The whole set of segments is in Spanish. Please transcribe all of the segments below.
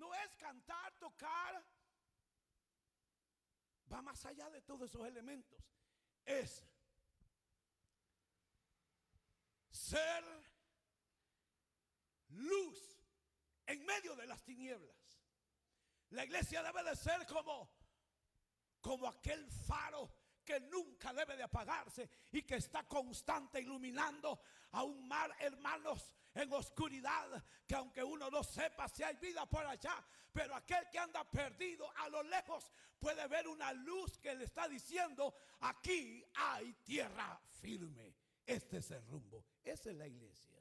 no es cantar, tocar, va más allá de todos esos elementos. Es ser luz en medio de las tinieblas. La iglesia debe de ser como aquel faro que nunca debe de apagarse y que está constante iluminando a un mar, hermanos, en oscuridad, que aunque uno no sepa si hay vida por allá, pero aquel que anda perdido a lo lejos puede ver una luz que le está diciendo: aquí hay tierra firme, este es el rumbo. Esa es la iglesia.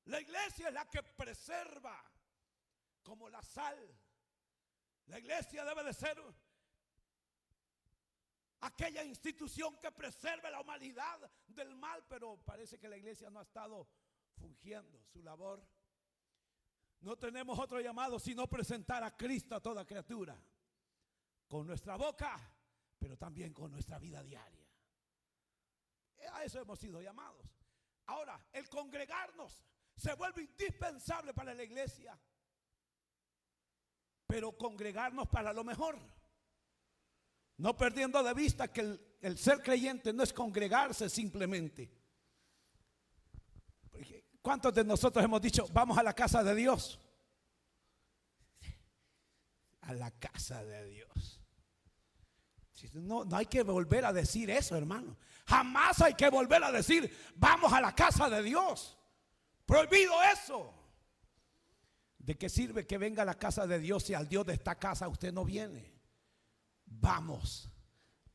La iglesia es la que preserva, como la sal. La iglesia debe de ser aquella institución que preserve la humanidad del mal, pero parece que la iglesia no ha estado fungiendo su labor. No tenemos otro llamado sino presentar a Cristo a toda criatura, con nuestra boca, pero también con nuestra vida diaria. A eso hemos sido llamados. Ahora, el congregarnos se vuelve indispensable para la iglesia, pero congregarnos para lo mejor, no perdiendo de vista que el ser creyente no es congregarse simplemente. ¿Cuántos de nosotros hemos dicho vamos a la casa de Dios? A la casa de Dios. No hay que volver a decir eso, hermano. Jamás hay que volver a decir vamos a la casa de Dios. Prohibido eso. ¿De qué sirve que venga a la casa de Dios si al Dios de esta casa usted no viene? Vamos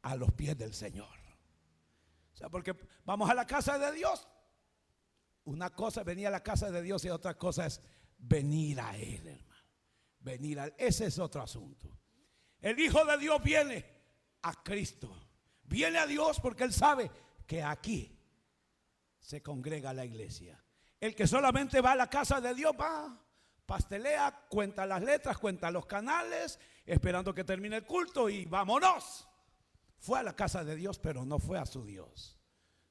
a los pies del Señor. O sea, porque vamos a la casa de Dios. Una cosa es venir a la casa de Dios y otra cosa es venir a Él, hermano. Venir a Él. Ese es otro asunto. El Hijo de Dios viene a Cristo. Viene a Dios porque Él sabe que aquí se congrega la iglesia. El que solamente va a la casa de Dios va, pastelea, cuenta las letras, cuenta los canales, esperando que termine el culto y vámonos. Fue a la casa de Dios, pero no fue a su Dios.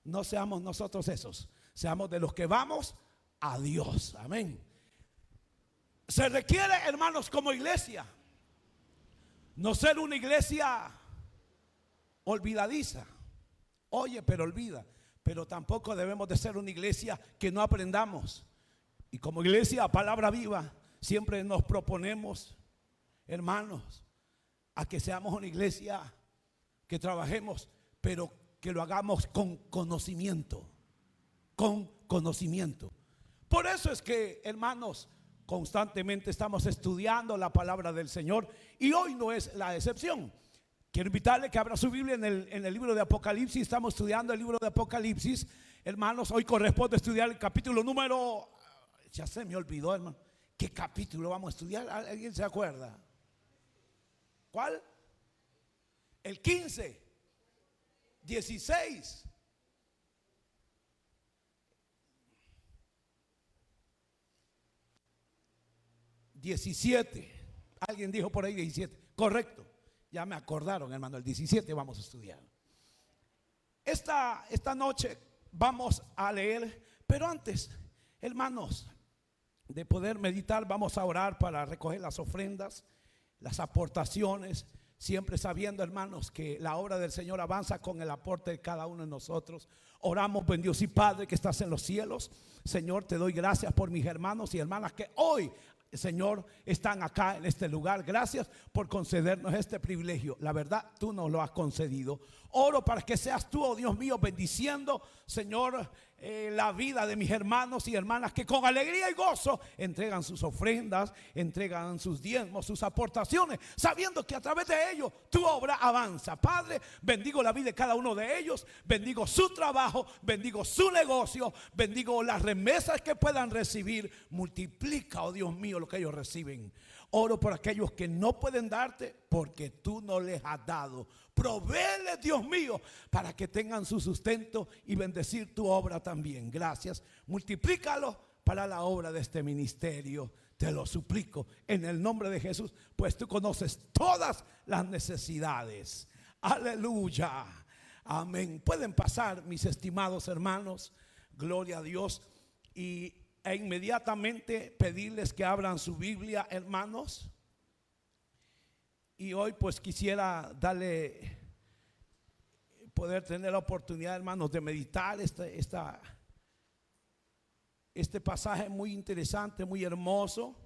No seamos nosotros esos. Seamos de los que vamos a Dios. Amén. Se requiere, hermanos, como iglesia, no ser una iglesia olvidadiza. Oye, pero olvida. Pero tampoco debemos de ser una iglesia que no aprendamos. Y como iglesia Palabra Viva siempre nos proponemos, hermanos, a que seamos una iglesia que trabajemos, pero que lo hagamos con conocimiento. Con conocimiento. Por eso es que, hermanos, constantemente estamos estudiando la palabra del Señor y hoy no es la excepción. Quiero invitarle que abra su Biblia en el libro de Apocalipsis. Estamos estudiando el libro de Apocalipsis. Hermanos, hoy corresponde estudiar el capítulo número... Ya se me olvidó, hermano. ¿Qué capítulo vamos a estudiar? ¿Alguien se acuerda? ¿Cuál? El 15. 16. ¿17? Alguien dijo por ahí 17. Correcto. Ya me acordaron, hermano. El 17 vamos a estudiar. Esta noche vamos a leer, pero antes, hermanos, de poder meditar, vamos a orar para recoger las ofrendas, las aportaciones, siempre sabiendo, hermanos, que la obra del Señor avanza con el aporte de cada uno de nosotros. Oramos, buen Dios y Padre que estás en los cielos. Señor, te doy gracias por mis hermanos y hermanas que hoy, Señor, están acá en este lugar. Gracias por concedernos este privilegio. La verdad, tú nos lo has concedido. Oro para que seas tú, oh Dios mío, bendiciendo, Señor, la vida de mis hermanos y hermanas que con alegría y gozo entregan sus ofrendas, entregan sus diezmos, sus aportaciones, sabiendo que a través de ellos tu obra avanza. Padre, bendigo la vida de cada uno de ellos, bendigo su trabajo, bendigo su negocio, bendigo las remesas que puedan recibir. Multiplica, oh Dios mío, lo que ellos reciben. Oro por aquellos que no pueden darte porque tú no les has dado. Provéeles, Dios mío, para que tengan su sustento y bendecir tu obra también. Gracias. Multiplícalo para la obra de este ministerio. Te lo suplico en el nombre de Jesús, pues tú conoces todas las necesidades. Aleluya. Amén. Pueden pasar, mis estimados hermanos. Gloria a Dios. Y e inmediatamente pedirles que abran su Biblia, hermanos. Y hoy pues quisiera poder tener la oportunidad, hermanos, de meditar este pasaje muy interesante, muy hermoso.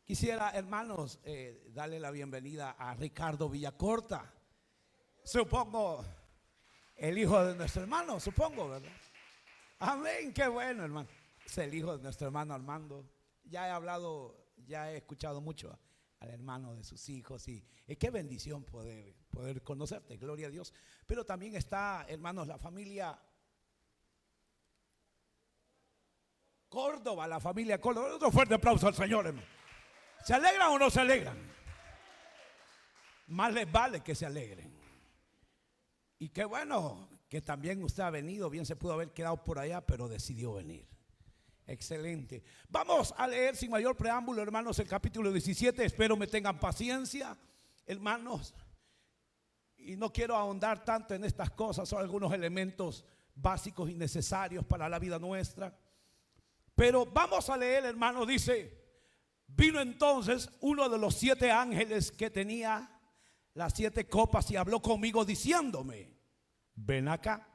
Quisiera, hermanos, darle la bienvenida a Ricardo Villacorta. Supongo, el hijo de nuestro hermano, supongo, ¿verdad? Amén, qué bueno, hermano. Es el hijo de nuestro hermano Armando. Ya he escuchado mucho al hermano de sus hijos y qué bendición poder conocerte, gloria a Dios. Pero también está, hermanos, la familia Córdoba, Otro fuerte aplauso al Señor, hermano. ¿Se alegran o no se alegran? Más les vale que se alegren. Y qué bueno que también usted ha venido. Bien se pudo haber quedado por allá, pero decidió venir. Excelente. Vamos a leer sin mayor preámbulo, hermanos, el capítulo 17. Espero me tengan paciencia, hermanos. Y no quiero ahondar tanto en estas cosas. Son algunos elementos básicos y necesarios para la vida nuestra. Pero vamos a leer, hermanos. Dice: vino entonces uno de los 7 ángeles que tenía las 7 copas y habló conmigo diciéndome: ven acá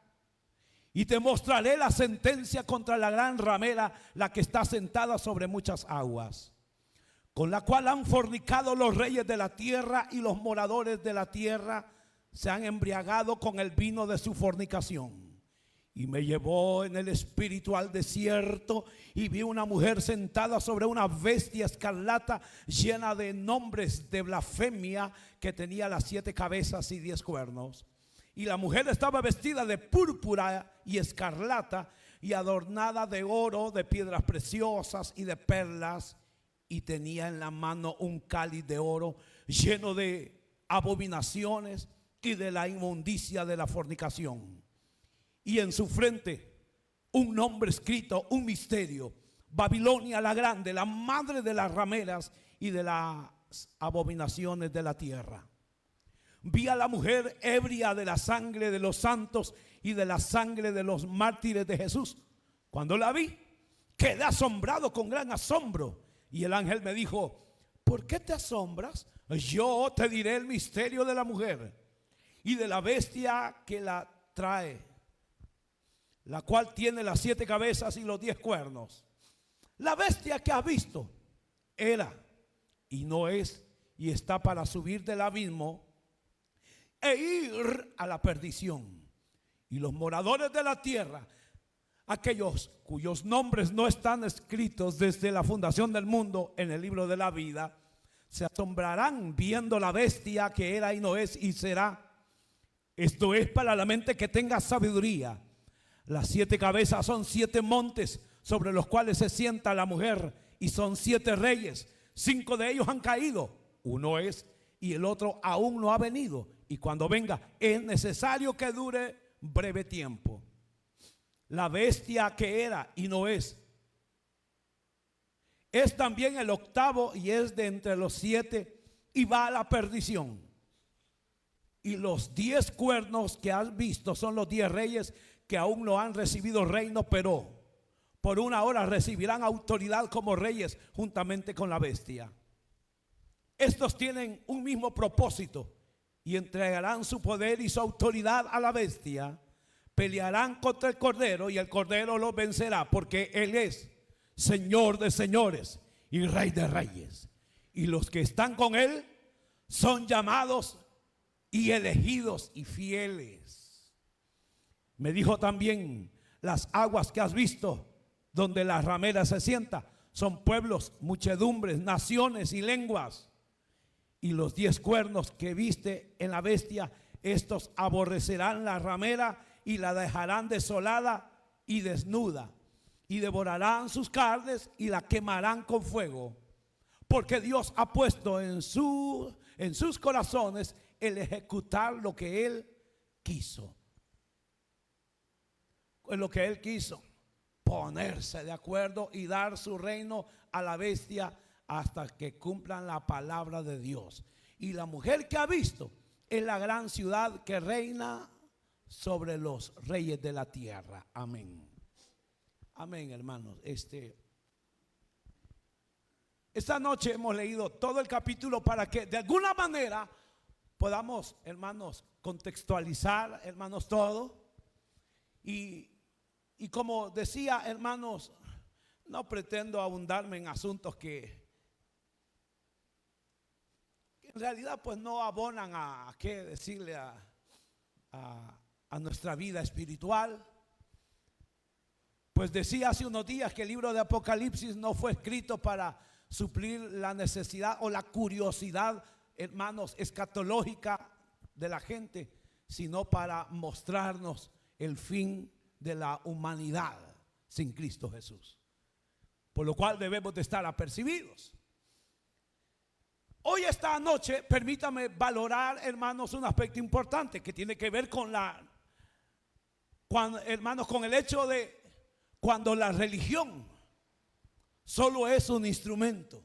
y te mostraré la sentencia contra la gran ramera, la que está sentada sobre muchas aguas, con la cual han fornicado los reyes de la tierra, y los moradores de la tierra se han embriagado con el vino de su fornicación. Y me llevó en el espíritu al desierto, y vi una mujer sentada sobre una bestia escarlata llena de nombres de blasfemia, que tenía las 7 cabezas y 10 cuernos. Y la mujer estaba vestida de púrpura y escarlata, y adornada de oro, de piedras preciosas y de perlas, y tenía en la mano un cáliz de oro lleno de abominaciones y de la inmundicia de la fornicación. Y en su frente un nombre escrito, un misterio: Babilonia la grande, la madre de las rameras y de las abominaciones de la tierra. Vi a la mujer ebria de la sangre de los santos y de la sangre de los mártires de Jesús. Cuando la vi, quedé asombrado con gran asombro. Y el ángel me dijo: ¿por qué te asombras? Yo te diré el misterio de la mujer y de la bestia que la trae, la cual tiene las 7 cabezas y los 10 cuernos. La bestia que has visto era y no es, y está para subir del abismo e ir a la perdición. Y los moradores de la tierra, aquellos cuyos nombres no están escritos desde la fundación del mundo en el libro de la vida, se asombrarán viendo la bestia que era y no es y será. Esto es para la mente que tenga sabiduría. Las 7 cabezas son 7 montes sobre los cuales se sienta la mujer, y son 7 reyes. 5 de ellos han caído, uno es, y el otro aún no ha venido. Y cuando venga es necesario que dure breve tiempo. La bestia que era y no es también el 8º, y es de entre los 7, y va a la perdición. Y los 10 cuernos que has visto son los 10 reyes que aún no han recibido reino, pero por una hora recibirán autoridad como reyes juntamente con la bestia. Estos tienen un mismo propósito y entregarán su poder y su autoridad a la bestia. Pelearán contra el Cordero y el Cordero los vencerá, porque Él es Señor de señores y Rey de reyes. Y los que están con Él son llamados y elegidos y fieles. Me dijo también: las aguas que has visto, donde la ramera se sienta, son pueblos, muchedumbres, naciones y lenguas. Y los 10 cuernos que viste en la bestia, estos aborrecerán la ramera y la dejarán desolada y desnuda, y devorarán sus carnes y la quemarán con fuego, porque Dios ha puesto en sus corazones el ejecutar lo que Él quiso. Pues lo que él quiso, ponerse de acuerdo y dar su reino a la bestia hasta que cumplan la palabra de Dios. Y la mujer que ha visto es la gran ciudad que reina sobre los reyes de la tierra. Amén. Amén, hermanos. Esta noche hemos leído todo el capítulo para que de alguna manera podamos, hermanos, contextualizar, hermanos, todo. Y como decía, hermanos, no pretendo abundarme en asuntos que en realidad pues no abonan a qué decirle a nuestra vida espiritual. Pues decía hace unos días que el libro de Apocalipsis no fue escrito para suplir la necesidad o la curiosidad, hermanos, escatológica de la gente, sino para mostrarnos el fin de la humanidad sin Cristo Jesús, por lo cual debemos de estar apercibidos. Hoy, esta noche, permítame valorar, hermanos, un aspecto importante que tiene que ver con hermanos, con el hecho de cuando la religión solo es un instrumento,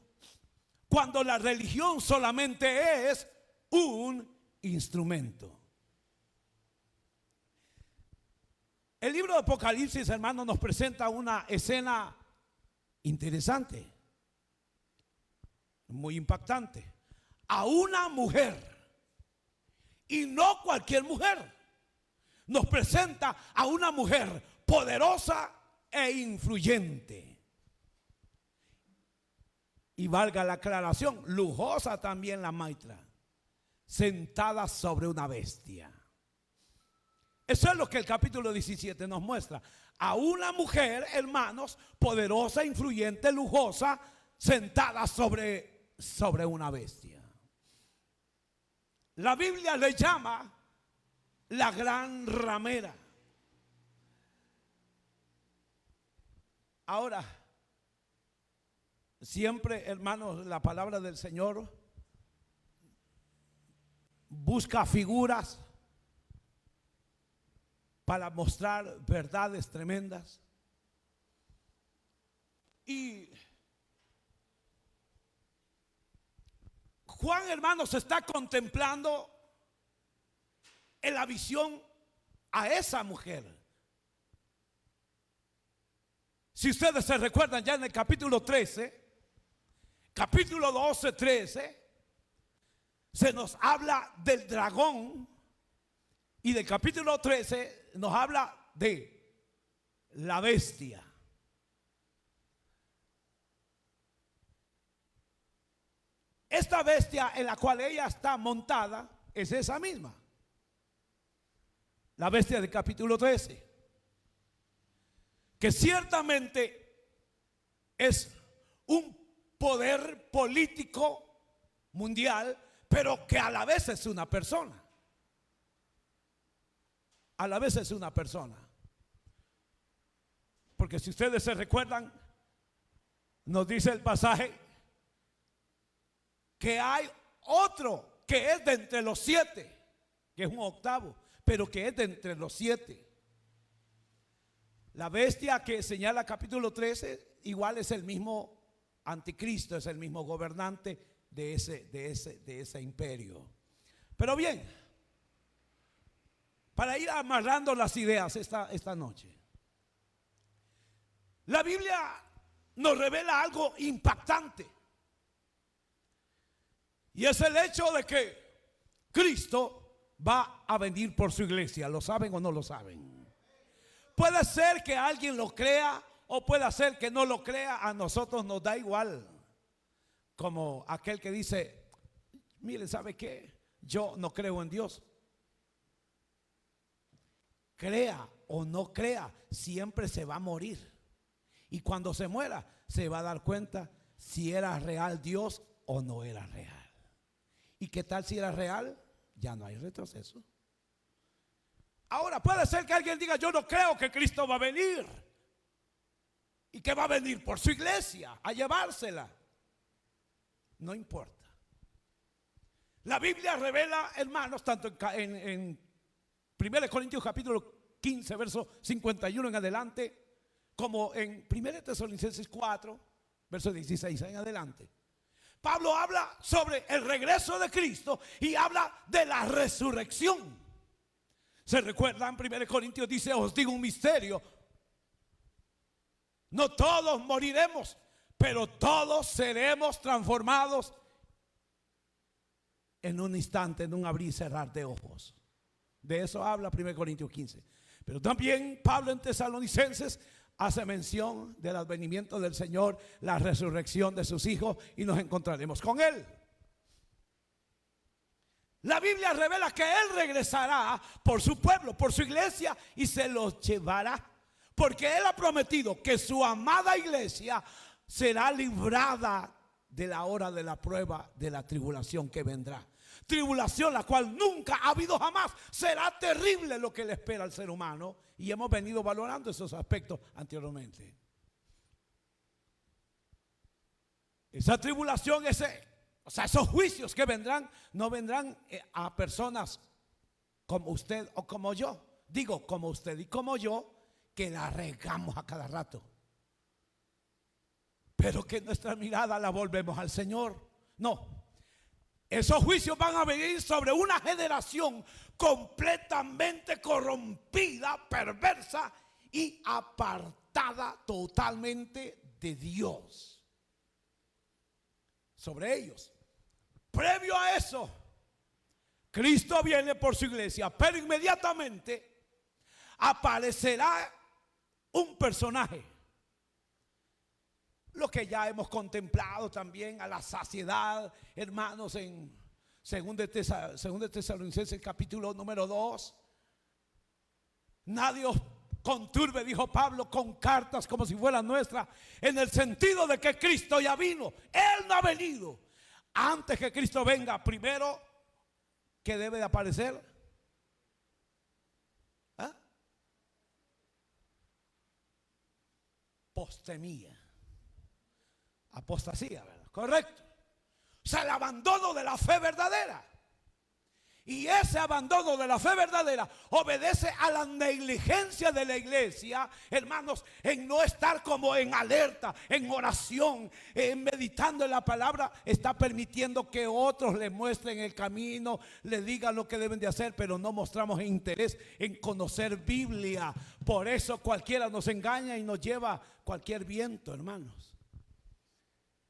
cuando la religión solamente es un instrumento. El libro de Apocalipsis, hermanos, nos presenta una escena interesante, muy impactante. A una mujer, y no cualquier mujer, nos presenta a una mujer poderosa e influyente. Y valga la aclaración, lujosa también la maitra, sentada sobre una bestia. Eso es lo que el capítulo 17 nos muestra. A una mujer, hermanos, poderosa, influyente, lujosa, sentada sobre una bestia. La Biblia le llama la gran ramera. Ahora, siempre, hermanos, la palabra del Señor busca figuras para mostrar verdades tremendas. Y Juan, hermanos, está contemplando en la visión a esa mujer. Si ustedes se recuerdan, ya en el capítulo 13, capítulo 12, 13, se nos habla del dragón. Y del capítulo 13 nos habla de la bestia. Esta bestia en la cual ella está montada es esa misma, la bestia del capítulo 13, que ciertamente es un poder político mundial, pero que a la vez es una persona. A la vez es una persona. Porque si ustedes se recuerdan, nos dice el pasaje que hay otro que es de entre los 7, que es un octavo, pero que es de entre los 7. La bestia que señala capítulo 13 igual es el mismo anticristo, es el mismo gobernante de ese imperio. Pero bien, para ir amarrando las ideas esta noche, la Biblia nos revela algo impactante, y es el hecho de que Cristo va a venir por su iglesia. ¿Lo saben o no lo saben? Puede ser que alguien lo crea o puede ser que no lo crea. A nosotros nos da igual. Como aquel que dice: mire, ¿sabe qué? Yo no creo en Dios. Crea o no crea, siempre se va a morir. Y cuando se muera, se va a dar cuenta si era real Dios o no era real. ¿Y qué tal si era real? Ya no hay retroceso. Ahora, puede ser que alguien diga: yo no creo que Cristo va a venir, y que va a venir por su iglesia a llevársela. No importa. La Biblia revela, hermanos, tanto en 1 Corintios capítulo 15, verso 51 en adelante, como en 1 Tesalonicenses 4, verso 16 en adelante. Pablo habla sobre el regreso de Cristo y habla de la resurrección. Se recuerdan, 1 Corintios dice: os digo un misterio, no todos moriremos, pero todos seremos transformados en un instante, en un abrir y cerrar de ojos. De eso habla 1 Corintios 15. Pero también Pablo en Tesalonicenses hace mención del advenimiento del Señor, la resurrección de sus hijos, y nos encontraremos con Él. La Biblia revela que Él regresará por su pueblo, por su iglesia, y se los llevará, porque Él ha prometido que su amada iglesia será librada de la hora de la prueba, de la tribulación que vendrá. Tribulación la cual nunca ha habido jamás. Será terrible lo que le espera al ser humano, y hemos venido valorando esos aspectos anteriormente. Esa tribulación, esos juicios que vendrán, no vendrán a personas como usted o como yo. Digo, como usted y como yo, que la regamos a cada rato, pero que nuestra mirada la volvemos al Señor. No, esos juicios van a venir sobre una generación completamente corrompida, perversa y apartada totalmente de Dios. Sobre ellos. Previo a eso, Cristo viene por su iglesia, pero inmediatamente aparecerá un personaje. Lo que ya hemos contemplado también a la saciedad, hermanos, en 2 Tesalonicenses capítulo número 2. Nadie os conturbe, dijo Pablo, con cartas como si fueran nuestras, en el sentido de que Cristo ya vino. Él no ha venido. Antes que Cristo venga, primero, ¿qué debe de aparecer? Postemía. Apostasía, ¿verdad? Correcto. O sea, el abandono de la fe verdadera. Y ese abandono de la fe verdadera obedece a la negligencia de la iglesia, hermanos, en no estar como en alerta, en oración, meditando en la palabra. Está permitiendo que otros le muestren el camino, le digan lo que deben de hacer, pero no mostramos interés en conocer Biblia. Por eso cualquiera nos engaña y nos lleva cualquier viento, hermanos.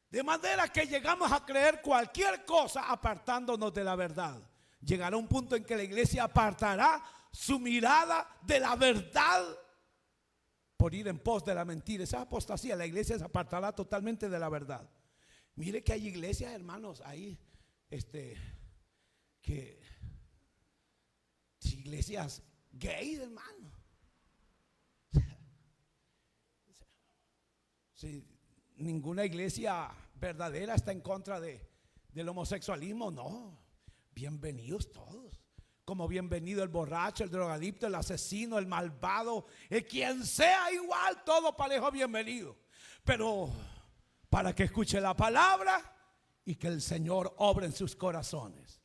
De manera que llegamos a creer cualquier cosa apartándonos de la verdad. Llegará un punto en que la iglesia apartará su mirada de la verdad por ir en pos de la mentira. Esa apostasía, la iglesia se apartará totalmente de la verdad. Mire que hay iglesias, hermanos, ahí, que iglesias gays, hermano. Sí, ninguna iglesia verdadera está en contra del homosexualismo, no. Bienvenidos todos. Como bienvenido el borracho, el drogadicto, el asesino, el malvado, quien sea igual, todo parejo bienvenido. Pero para que escuche la palabra y que el Señor obre en sus corazones.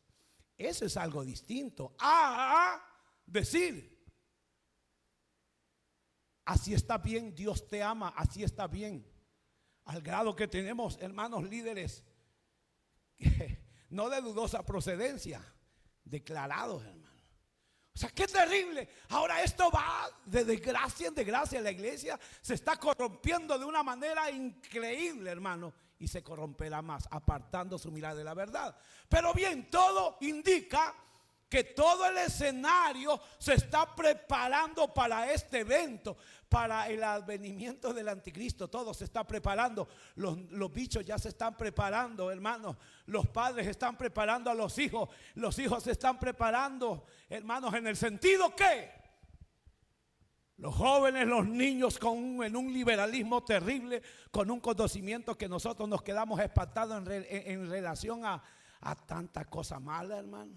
Eso es algo distinto a decir: así está bien, Dios te ama, así está bien. Al grado que tenemos, hermanos líderes, no de dudosa procedencia, declarados, hermano. O sea, qué terrible. Ahora esto va de desgracia en desgracia. La iglesia se está corrompiendo de una manera increíble, hermano, y se corromperá más, apartando su mirada de la verdad. Pero bien, todo indica que todo el escenario se está preparando para este evento, para el advenimiento del anticristo. Todo se está preparando. Los bichos ya se están preparando, hermanos. Los padres están preparando a los hijos se están preparando, hermanos, en el sentido que los jóvenes, los niños en un liberalismo terrible, con un conocimiento que nosotros nos quedamos espantados en relación a tanta cosa mala, hermano.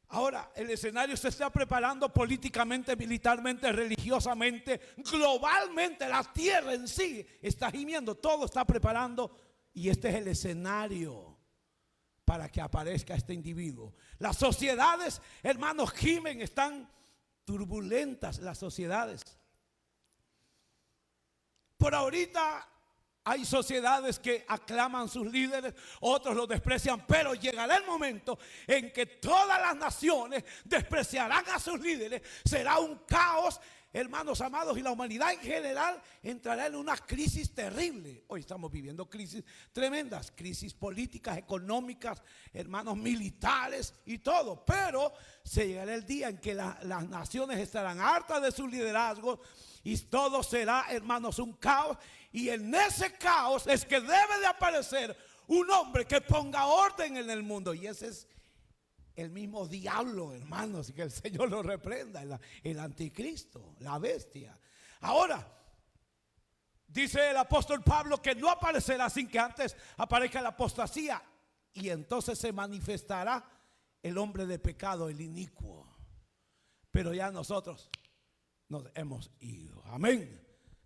Ahora el escenario se está preparando políticamente, militarmente, religiosamente, globalmente. La tierra en sí está gimiendo, todo está preparando. Y este es el escenario para que aparezca este individuo. Las sociedades, hermanos, gimen, están turbulentas las sociedades. Por ahorita hay sociedades que aclaman sus líderes, otros los desprecian, pero llegará el momento en que todas las naciones despreciarán a sus líderes. Será un caos, hermanos amados, y la humanidad en general entrará en una crisis terrible. Hoy estamos viviendo crisis tremendas, crisis políticas, económicas, hermanos, militares y todo. Pero se llegará el día en que las naciones estarán hartas de su liderazgo y todo será, hermanos, un caos. Y en ese caos es que debe de aparecer un hombre que ponga orden en el mundo. Y ese es el mismo diablo, hermanos, que el Señor lo reprenda, el anticristo, la bestia. Ahora, dice el apóstol Pablo que no aparecerá sin que antes aparezca la apostasía. Y entonces se manifestará el hombre de pecado, el inicuo. Pero ya nosotros nos hemos ido. Amén.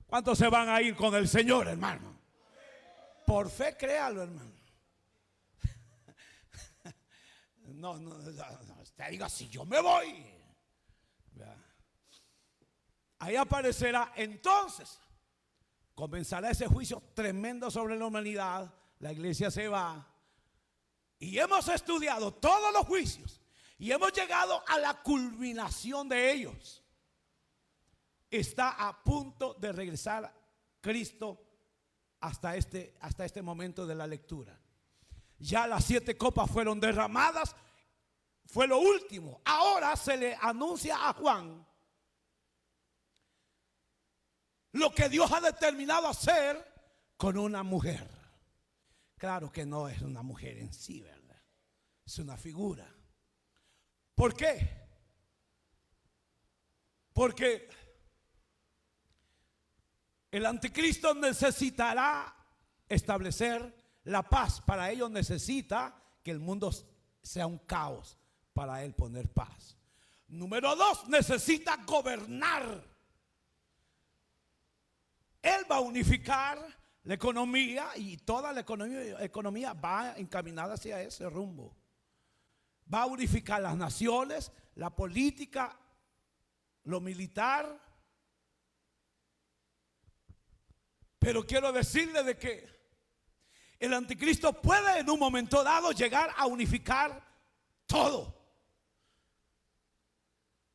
¿Cuántos se van a ir con el Señor, hermano? Por fe, créalo, hermano. No, usted diga, si yo me voy. Ahí aparecerá. Entonces comenzará ese juicio tremendo sobre la humanidad. La iglesia se va. Y hemos estudiado todos los juicios y hemos llegado a la culminación de ellos. Está a punto de regresar Cristo hasta este momento de la lectura. Ya las 7 copas fueron derramadas, fue lo último. Ahora se le anuncia a Juan lo que Dios ha determinado hacer con una mujer. Claro que no es una mujer en sí, ¿verdad? Es una figura. ¿Por qué? Porque el anticristo necesitará establecer la paz. Para ello necesita que el mundo sea un caos para él poner paz. Número 2, necesita gobernar. Él va a unificar la economía y toda la economía va encaminada hacia ese rumbo. Va a unificar las naciones, la política, lo militar. Pero quiero decirle de que el anticristo puede en un momento dado llegar a unificar todo.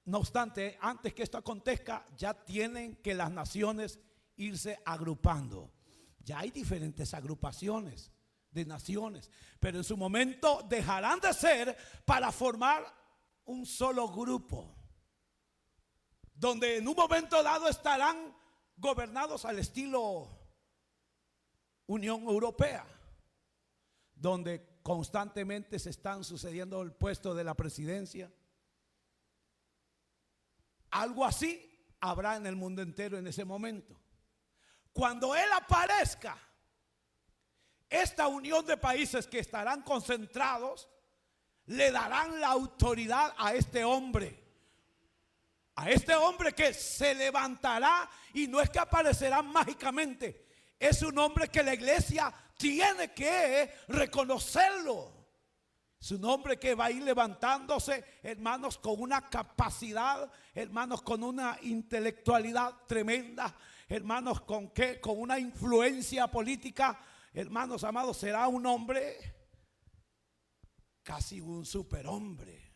No obstante, antes que esto acontezca, ya tienen que las naciones irse agrupando. Ya hay diferentes agrupaciones de naciones, pero en su momento dejarán de ser para formar un solo grupo, donde en un momento dado estarán gobernados al estilo Unión Europea, donde constantemente se están sucediendo el puesto de la presidencia. Algo así habrá en el mundo entero en ese momento. Cuando Él aparezca, esta unión de países que estarán concentrados le darán la autoridad a este hombre. A este hombre que se levantará y no es que aparecerá mágicamente. Es un hombre que la iglesia tiene que reconocerlo. Es un hombre que va a ir levantándose, hermanos, con una capacidad, hermanos, con una intelectualidad tremenda, hermanos, con una influencia política, hermanos amados. Será un hombre, casi un superhombre.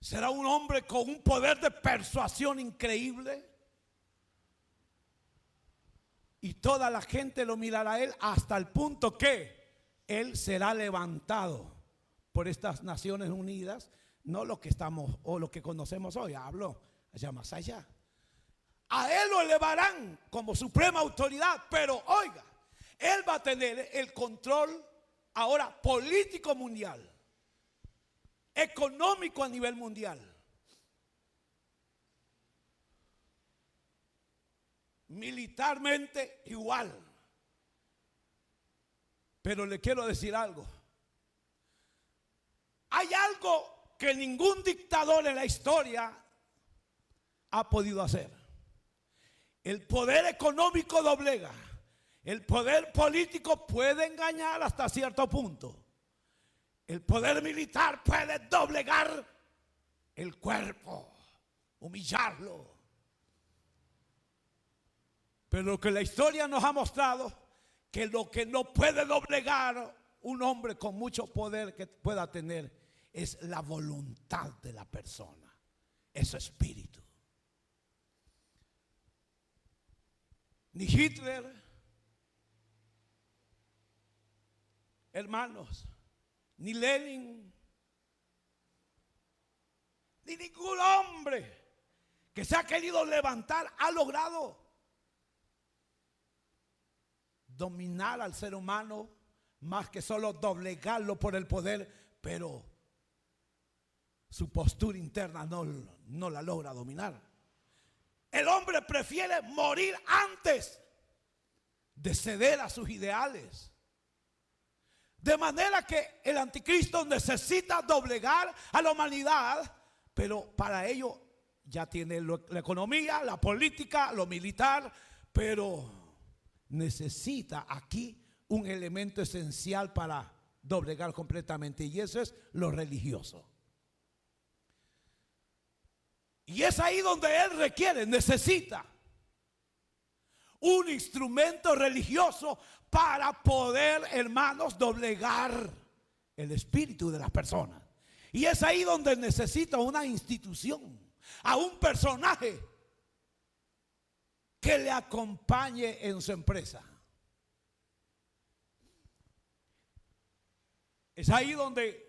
Será un hombre con un poder de persuasión increíble. Y toda la gente lo mirará a él hasta el punto que él será levantado por estas Naciones Unidas. No lo que estamos o lo que conocemos hoy, hablo allá más allá. A él lo elevarán como suprema autoridad, pero oiga, él va a tener el control ahora político mundial, económico a nivel mundial, militarmente igual. Pero le quiero decir algo. Hay algo que ningún dictador en la historia ha podido hacer. El poder económico doblega. El poder político puede engañar hasta cierto punto. El poder militar puede doblegar el cuerpo, humillarlo. Pero lo que la historia nos ha mostrado, que lo que no puede doblegar un hombre con mucho poder que pueda tener es la voluntad de la persona, es su espíritu. Ni Hitler, hermanos, ni Lenin, ni ningún hombre que se ha querido levantar ha logrado dominar al ser humano más que solo doblegarlo por el poder, pero su postura interna no la logra dominar. El hombre prefiere morir antes de ceder a sus ideales. De manera que el anticristo necesita doblegar a la humanidad, pero para ello ya tiene la economía, la política, lo militar, pero necesita aquí un elemento esencial para doblegar completamente, y eso es lo religioso. Y es ahí donde él necesita un instrumento religioso para poder, hermanos, doblegar el espíritu de las personas. Y es ahí donde necesita una institución, a un personaje que le acompañe en su empresa. Es ahí donde,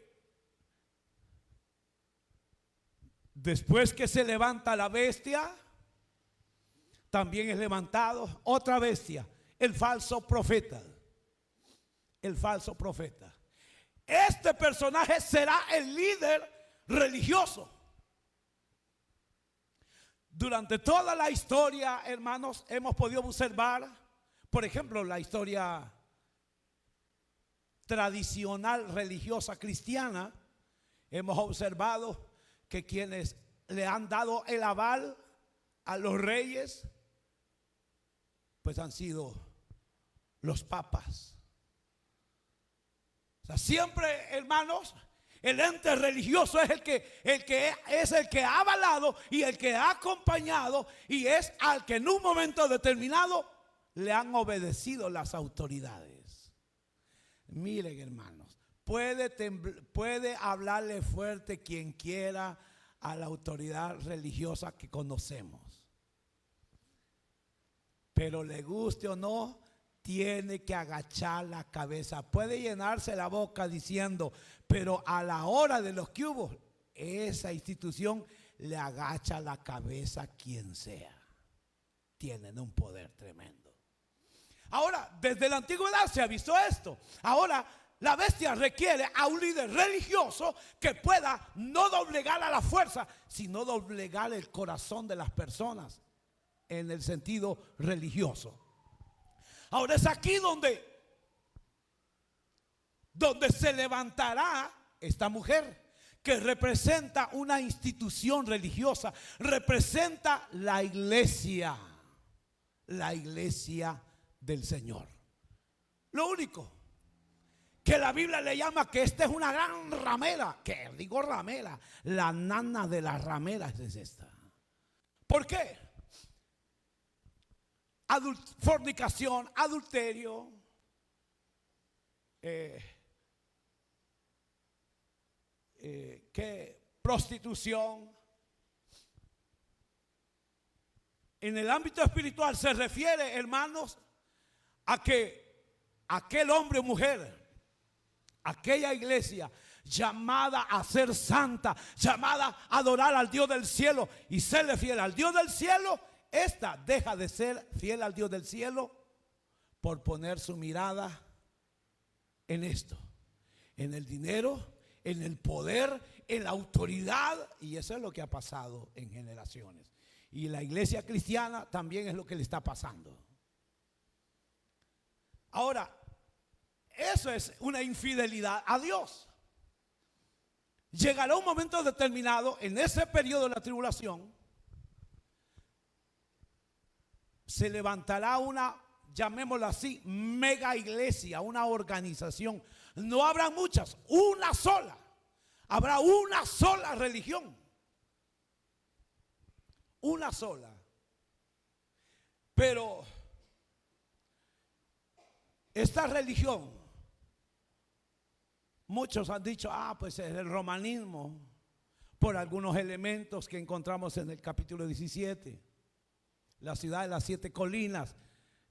después que se levanta la bestia, también es levantado otra bestia, el falso profeta. El falso profeta. Este personaje será el líder religioso. Durante toda la historia, hermanos, hemos podido observar, por ejemplo, la historia tradicional religiosa cristiana. Hemos observado que quienes le han dado el aval a los reyes, pues han sido los papas. O sea, siempre, hermanos, el ente religioso es el que ha avalado y el que ha acompañado, y es al que en un momento determinado le han obedecido las autoridades. Miren, hermanos, puede hablarle fuerte quien quiera a la autoridad religiosa que conocemos, pero le guste o no, tiene que agachar la cabeza. Puede llenarse la boca diciendo, pero a la hora de los que hubo, esa institución le agacha la cabeza a quien sea. Tienen un poder tremendo. Ahora, desde la antigüedad se ha visto esto. Ahora, la bestia requiere a un líder religioso que pueda no doblegar a la fuerza, sino doblegar el corazón de las personas en el sentido religioso. Ahora es aquí donde se levantará esta mujer, que representa una institución religiosa, representa la iglesia del Señor. Lo único que la Biblia le llama que esta es una gran ramera, que digo ramera, la nana de las rameras es esta. ¿Por qué? Fornicación, adulterio, prostitución. En el ámbito espiritual se refiere, hermanos, a que aquel hombre o mujer, aquella iglesia llamada a ser santa, llamada a adorar al Dios del cielo y serle fiel al Dios del cielo, esta deja de ser fiel al Dios del cielo por poner su mirada en esto, en el dinero, en el poder, en la autoridad. Y eso es lo que ha pasado en generaciones. Y la iglesia cristiana también es lo que le está pasando. Ahora, eso es una infidelidad a Dios. Llegará un momento determinado en ese periodo de la tribulación, se levantará una, llamémoslo así, mega iglesia, una organización. No habrá muchas, una sola. Habrá una sola religión. una sola. Pero esta religión, muchos han dicho, pues es el romanismo, por algunos elementos que encontramos en el capítulo 17. La ciudad de las 7 colinas,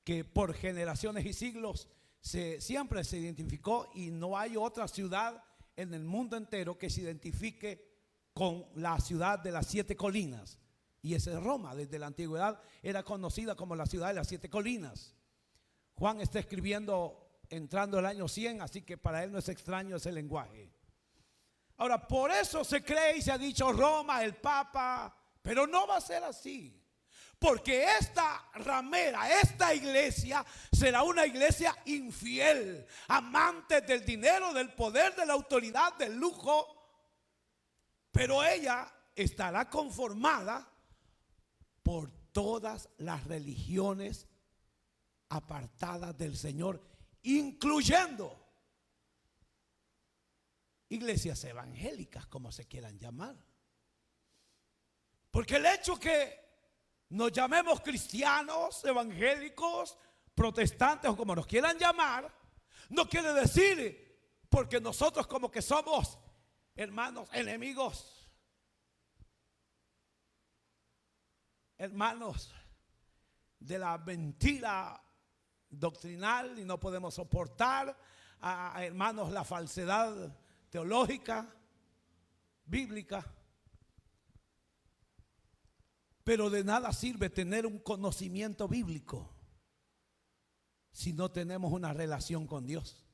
que por generaciones y siglos siempre se identificó, y no hay otra ciudad en el mundo entero que se identifique con la ciudad de las 7 colinas. Y esa es Roma. Desde la antigüedad era conocida como la ciudad de las 7 colinas. Juan está escribiendo entrando el año 100, así que para él no es extraño ese lenguaje. Ahora, por eso se cree y se ha dicho Roma, el Papa, pero no va a ser así. Porque esta ramera, esta iglesia será una iglesia infiel, amante del dinero, del poder, de la autoridad, del lujo. Pero ella estará conformada por todas las religiones apartadas del Señor, incluyendo iglesias evangélicas, como se quieran llamar. Porque el hecho que nos llamemos cristianos, evangélicos, protestantes o como nos quieran llamar, no quiere decir porque nosotros como que somos hermanos enemigos, hermanos de la mentira doctrinal, y no podemos soportar a hermanos la falsedad teológica, bíblica. Pero de nada sirve tener un conocimiento bíblico si no tenemos una relación con Dios.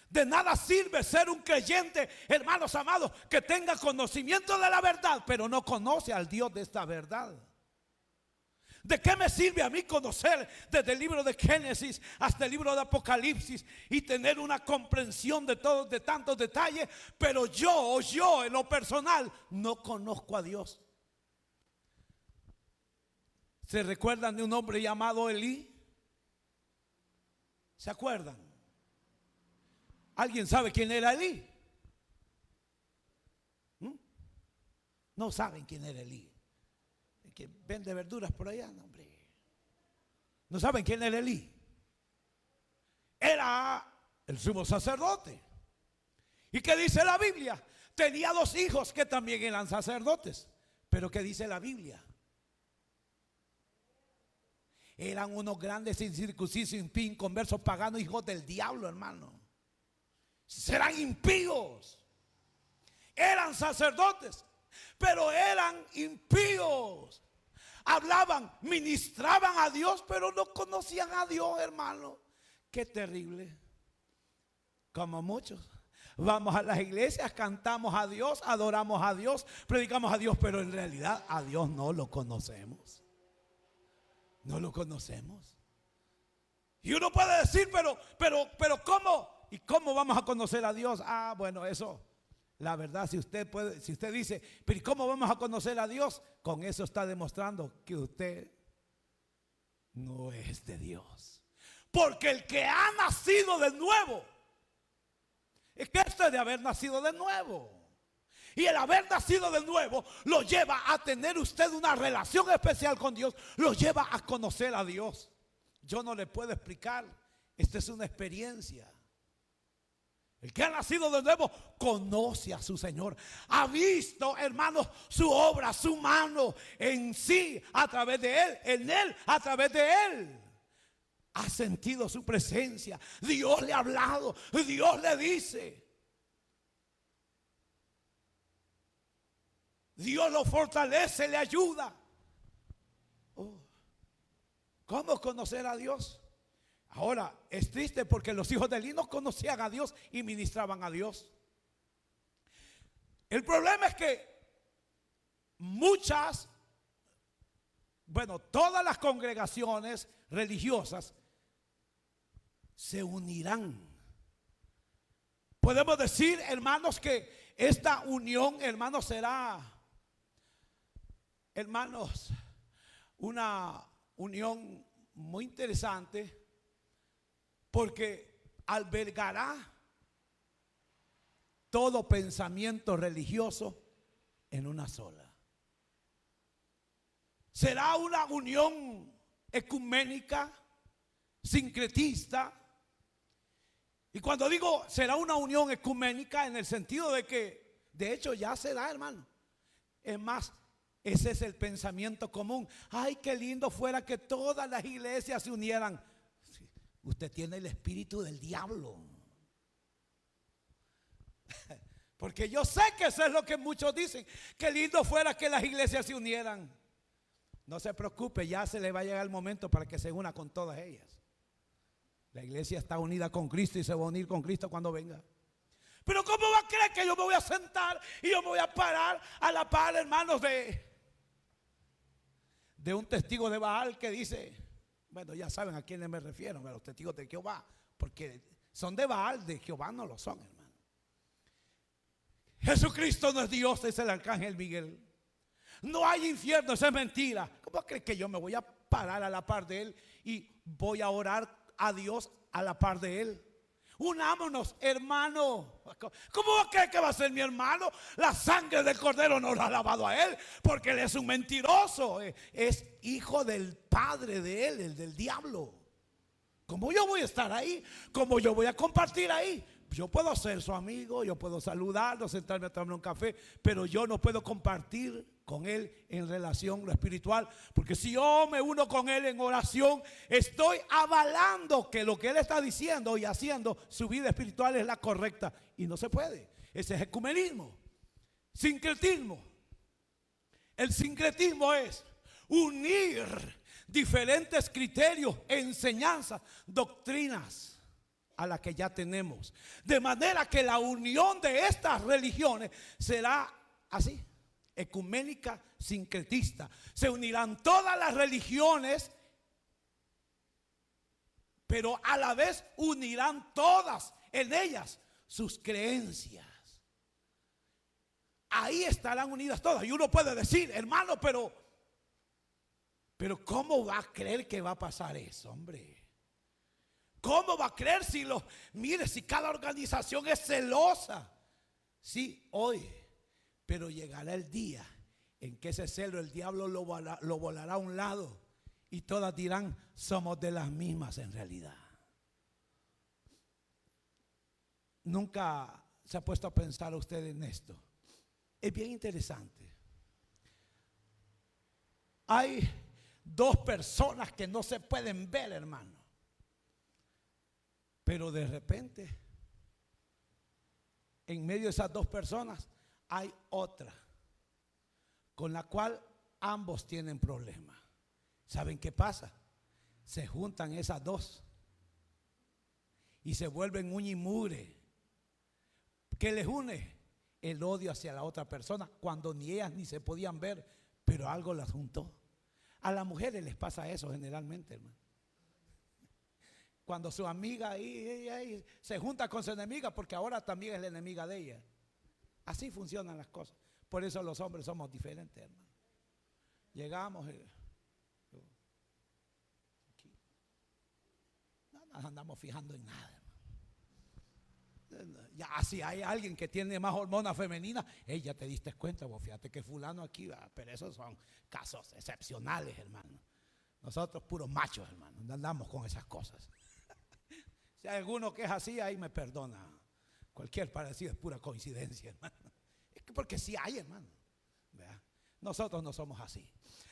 De nada sirve ser un creyente, hermanos amados, que tenga conocimiento de la verdad, pero no conoce al Dios de esta verdad. ¿De qué me sirve a mí conocer desde el libro de Génesis hasta el libro de Apocalipsis y tener una comprensión de todos, de tantos detalles, pero yo en lo personal no conozco a Dios? ¿Se recuerdan de un hombre llamado Elí? ¿Se acuerdan? ¿Alguien sabe quién era Elí? No saben quién era Elí. El que vende verduras por allá, no, hombre. ¿No saben quién era Elí? Era el sumo sacerdote. ¿Y qué dice la Biblia? Tenía 2 hijos que también eran sacerdotes. Pero ¿qué dice la Biblia? Eran unos grandes incircuncisos, impíos, inconversos, paganos, hijos del diablo, hermano. Serán impíos. Eran sacerdotes, pero eran impíos. Hablaban, ministraban a Dios, pero no conocían a Dios, hermano. Qué terrible. Como muchos. Vamos a las iglesias, cantamos a Dios, adoramos a Dios, predicamos a Dios, pero en realidad a Dios no lo conocemos. No lo conocemos. Y uno puede decir, pero ¿cómo? ¿Y cómo vamos a conocer a Dios? Bueno, eso, la verdad, si usted dice, pero ¿y cómo vamos a conocer a Dios? Con eso está demostrando que usted no es de Dios. Porque el que ha nacido de nuevo, es que esto es de haber nacido de nuevo. Y el haber nacido de nuevo lo lleva a tener usted una relación especial con Dios, lo lleva a conocer a Dios. Yo no le puedo explicar, esta es una experiencia. El que ha nacido de nuevo conoce a su Señor. Ha visto, hermanos, su obra, su mano en sí, a través de Él, en Él, a través de Él. Ha sentido su presencia. Dios le ha hablado, Dios le dice. Dios lo fortalece, le ayuda. ¿Cómo conocer a Dios? Ahora, es triste porque los hijos de Elí no conocían a Dios y ministraban a Dios. El problema es que todas las congregaciones religiosas se unirán. Podemos decir, hermanos, que esta unión, hermanos, será, hermanos, una unión muy interesante, porque albergará todo pensamiento religioso en una sola. Será una unión ecuménica, sincretista. Y cuando digo será una unión ecuménica, en el sentido de que de hecho ya se da, hermano. Es más, ese es el pensamiento común. Ay, qué lindo fuera que todas las iglesias se unieran. Usted tiene el espíritu del diablo. Porque yo sé que eso es lo que muchos dicen. Qué lindo fuera que las iglesias se unieran. No se preocupe, ya se le va a llegar el momento para que se una con todas ellas. La iglesia está unida con Cristo y se va a unir con Cristo cuando venga. Pero ¿cómo va a creer que yo me voy a sentar y yo me voy a parar a la par, hermanos, de un testigo de Baal que dice, bueno, ya saben a quiénes me refiero, a los testigos de Jehová, porque son de Baal, de Jehová no lo son, hermano. Jesucristo no es Dios, es el arcángel Miguel. No hay infierno, eso es mentira. ¿Cómo crees que yo me voy a parar a la par de él y voy a orar a Dios a la par de él? Unámonos, hermano. ¿Cómo va a creer que va a ser mi hermano? La sangre del cordero no lo ha lavado a él, porque él es un mentiroso. Es hijo del padre de él, el del diablo. ¿Cómo yo voy a estar ahí? ¿Cómo yo voy a compartir ahí? Yo puedo ser su amigo, yo puedo saludarlo, sentarme a tomar un café, pero yo no puedo compartir con él en relación lo espiritual, porque si yo me uno con él en oración, estoy avalando que lo que él está diciendo y haciendo, su vida espiritual es la correcta, y no se puede. Ese es ecumenismo. Sincretismo. El sincretismo es unir diferentes criterios, enseñanzas, doctrinas a la que ya tenemos, de manera que la unión de estas religiones será así, ecuménica, sincretista. Se unirán todas las religiones, pero a la vez unirán todas en ellas sus creencias. Ahí estarán unidas todas. Y uno puede decir, hermano, pero ¿cómo va a creer que va a pasar eso, hombre? ¿Cómo va a creer si cada organización es celosa? Sí, hoy, pero llegará el día en que ese celo el diablo lo volará a un lado y todas dirán, somos de las mismas en realidad. Nunca se ha puesto a pensar usted en esto. Es bien interesante. Hay dos personas que no se pueden ver, hermano. Pero de repente, en medio de esas dos personas, hay otra con la cual ambos tienen problemas. ¿Saben qué pasa? Se juntan esas dos y se vuelven uña y mugre. ¿Qué les une? El odio hacia la otra persona, cuando ni ellas ni se podían ver, pero algo las juntó. A las mujeres les pasa eso generalmente, hermano. Cuando su amiga ahí se junta con su enemiga, porque ahora también es la enemiga de ella. Así funcionan las cosas. Por eso los hombres somos diferentes, hermano. Llegamos aquí. No nos andamos fijando en nada, hermano. Ya si hay alguien que tiene más hormonas femeninas, ya te diste cuenta, vos fíjate que fulano aquí va. Pero esos son casos excepcionales, hermano. Nosotros puros machos, hermano, no andamos con esas cosas. Si hay alguno que es así, ahí me perdona. Cualquier parecido es pura coincidencia, hermano. Es que porque sí hay, hermano. ¿Verdad? Nosotros no somos así.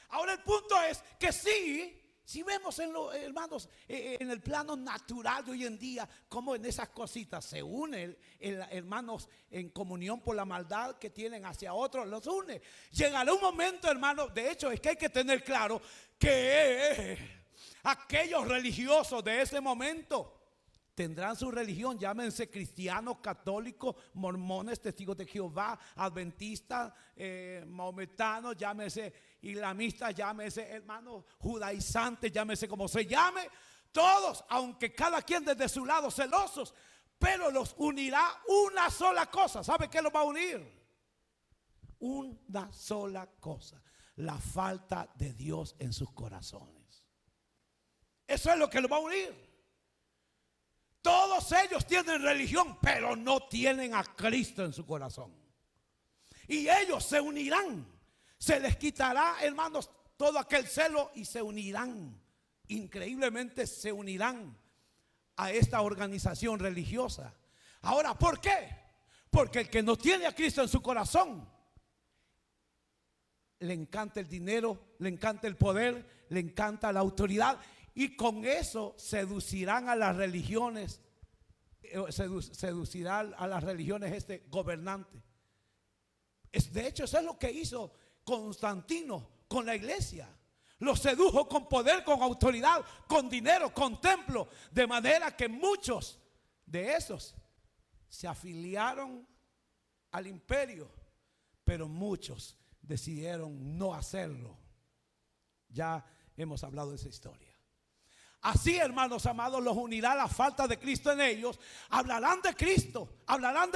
Ahora el punto es que si vemos hermanos, en el plano natural de hoy en día, como en esas cositas se unen hermanos en comunión por la maldad que tienen hacia otros, los une. Llegará un momento, hermano, de hecho es que hay que tener claro que aquellos religiosos de ese momento tendrán su religión, llámense cristianos, católicos, mormones, testigos de Jehová, adventistas, maometanos, llámese islamistas, llámese hermanos judaizantes, llámese como se llame, todos, aunque cada quien desde su lado celosos, pero los unirá una sola cosa. ¿Sabe qué los va a unir? Una sola cosa: la falta de Dios en sus corazones. Eso es lo que los va a unir. Todos ellos tienen religión, pero no tienen a Cristo en su corazón. Y ellos se unirán. Se les quitará, hermanos, todo aquel celo y se unirán, increíblemente se unirán a esta organización religiosa. Ahora, ¿por qué? Porque el que no tiene a Cristo en su corazón, le encanta el dinero, le encanta el poder, le encanta la autoridad, y con eso seducirán a las religiones, seducirán a las religiones este gobernante. De hecho, eso es lo que hizo Constantino con la iglesia. Los sedujo con poder, con autoridad, con dinero, con templo, de manera que muchos de esos se afiliaron al imperio, pero muchos decidieron no hacerlo. Ya hemos hablado de esa historia. Así, hermanos amados, los unirá la falta de Cristo en ellos. Hablarán de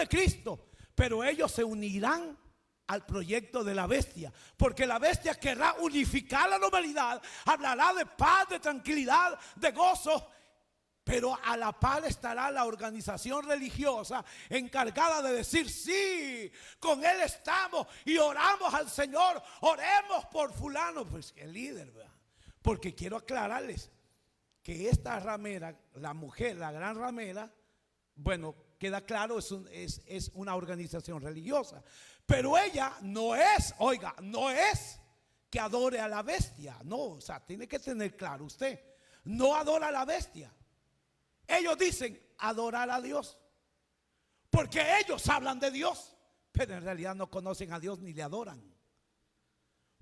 Cristo, pero ellos se unirán al proyecto de la bestia, porque la bestia querrá unificar la humanidad. Hablará de paz, de tranquilidad, de gozo, pero a la par estará la organización religiosa encargada de decir: sí, con él estamos y oramos al Señor, oremos por fulano, pues el líder, ¿verdad? Porque quiero aclararles que esta ramera, la mujer, la gran ramera, bueno, queda claro, es una organización religiosa, pero ella no es, oiga, no es que adore a la bestia, no, o sea, tiene que tener claro usted, no adora a la bestia. Ellos dicen adorar a Dios, porque ellos hablan de Dios, pero en realidad no conocen a Dios ni le adoran,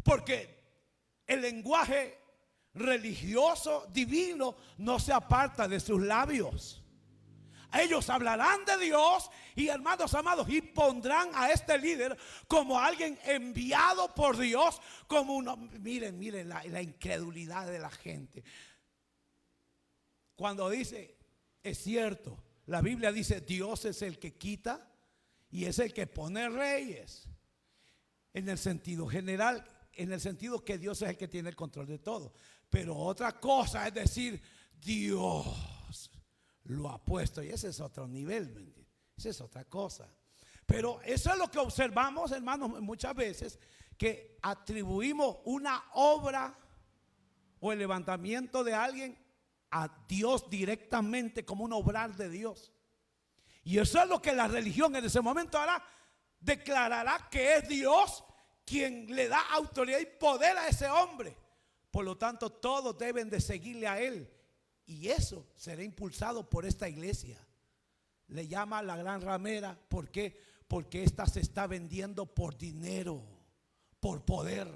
porque el lenguaje religioso divino no se aparta de sus labios. Ellos hablarán de Dios, y hermanos amados, y pondrán a este líder como alguien enviado por Dios, como uno. Miren la incredulidad de la gente. Cuando dice, es cierto, la Biblia dice: Dios es el que quita y es el que pone reyes. En el sentido general, en el sentido que Dios es el que tiene el control de todo. Pero otra cosa es decir: Dios lo ha puesto, y ese es otro nivel, esa es otra cosa. Pero eso es lo que observamos, hermanos, muchas veces, que atribuimos una obra o el levantamiento de alguien a Dios directamente, como un obrar de Dios. Y eso es lo que la religión en ese momento hará: declarará que es Dios quien le da autoridad y poder a ese hombre. Por lo tanto, todos deben de seguirle a él, y eso será impulsado por esta iglesia. Le llama la gran ramera. ¿Por qué? Porque esta se está vendiendo por dinero, por poder.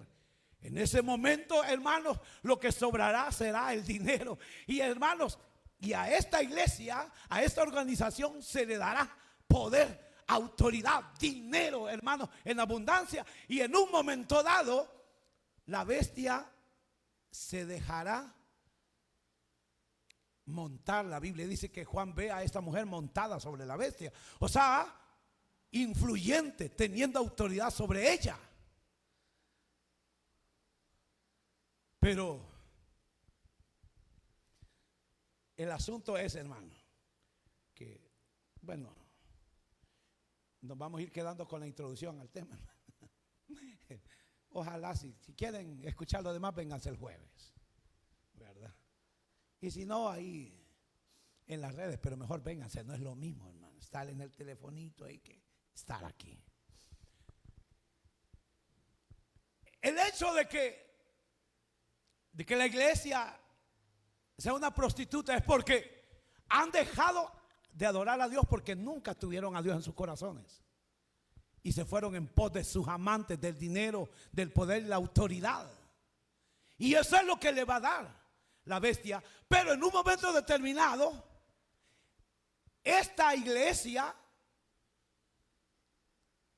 En ese momento, hermanos, lo que sobrará será el dinero. Y hermanos, y a esta iglesia, a esta organización, se le dará poder, autoridad, dinero, hermanos, en abundancia. Y en un momento dado, la bestia se dejará montar. La Biblia dice que Juan ve a esta mujer montada sobre la bestia, o sea, influyente, teniendo autoridad sobre ella. Pero el asunto es, hermano, que, bueno, nos vamos a ir quedando con la introducción al tema. Ojalá, si quieren escuchar lo demás, vénganse el jueves, ¿verdad? Y si no, ahí en las redes, pero mejor vénganse, no es lo mismo, hermano, estar en el telefonito ahí que estar aquí. El hecho de que la iglesia sea una prostituta es porque han dejado de adorar a Dios, porque nunca tuvieron a Dios en sus corazones y se fueron en pos de sus amantes, del dinero, del poder y la autoridad. Y eso es lo que le va a dar la bestia. Pero en un momento determinado, esta iglesia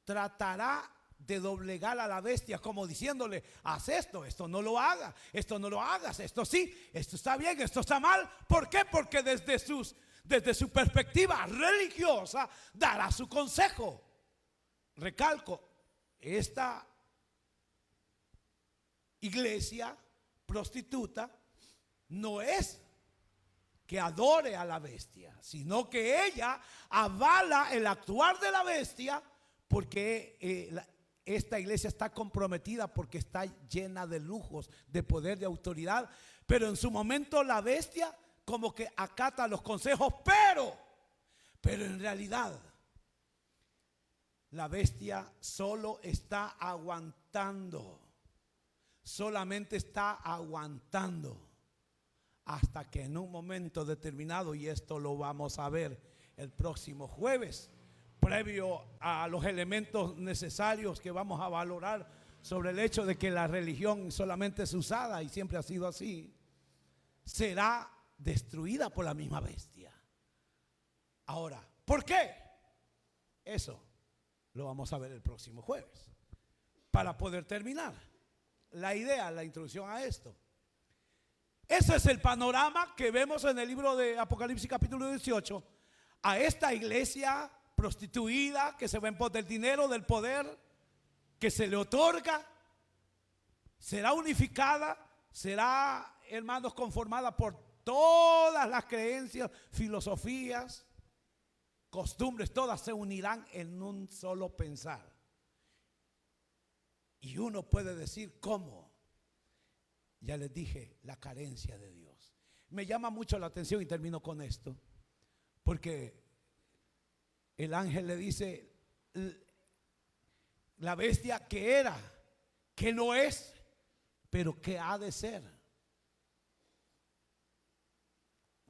tratará de doblegar a la bestia, como diciéndole: haz esto, esto no lo hagas, esto no lo hagas, esto sí, esto está bien, esto está mal. ¿Por qué? Porque desde su perspectiva religiosa dará su consejo. Recalco, esta iglesia prostituta no es que adore a la bestia, sino que ella avala el actuar de la bestia, porque esta iglesia está comprometida porque está llena de lujos, de poder, de autoridad. Pero en su momento la bestia como que acata los consejos, pero en realidad la bestia solo está aguantando. Solamente está aguantando hasta que en un momento determinado, y esto lo vamos a ver el próximo jueves, previo a los elementos necesarios que vamos a valorar sobre el hecho de que la religión solamente es usada y siempre ha sido así, será destruida por la misma bestia. Ahora, ¿por qué? Eso lo vamos a ver el próximo jueves. Para poder terminar la idea, la introducción a esto. Ese es el panorama que vemos en el libro de Apocalipsis capítulo 18. A esta iglesia prostituida que se va en pos del dinero, del poder que se le otorga, será unificada, será, hermanos, conformada por todas las creencias, filosofías, costumbres, todas se unirán en un solo pensar. Y uno puede decir, ¿cómo? Ya les dije, la carencia de Dios. Me llama mucho la atención y termino con esto, porque el ángel le dice, la bestia que era, que no es, pero que ha de ser.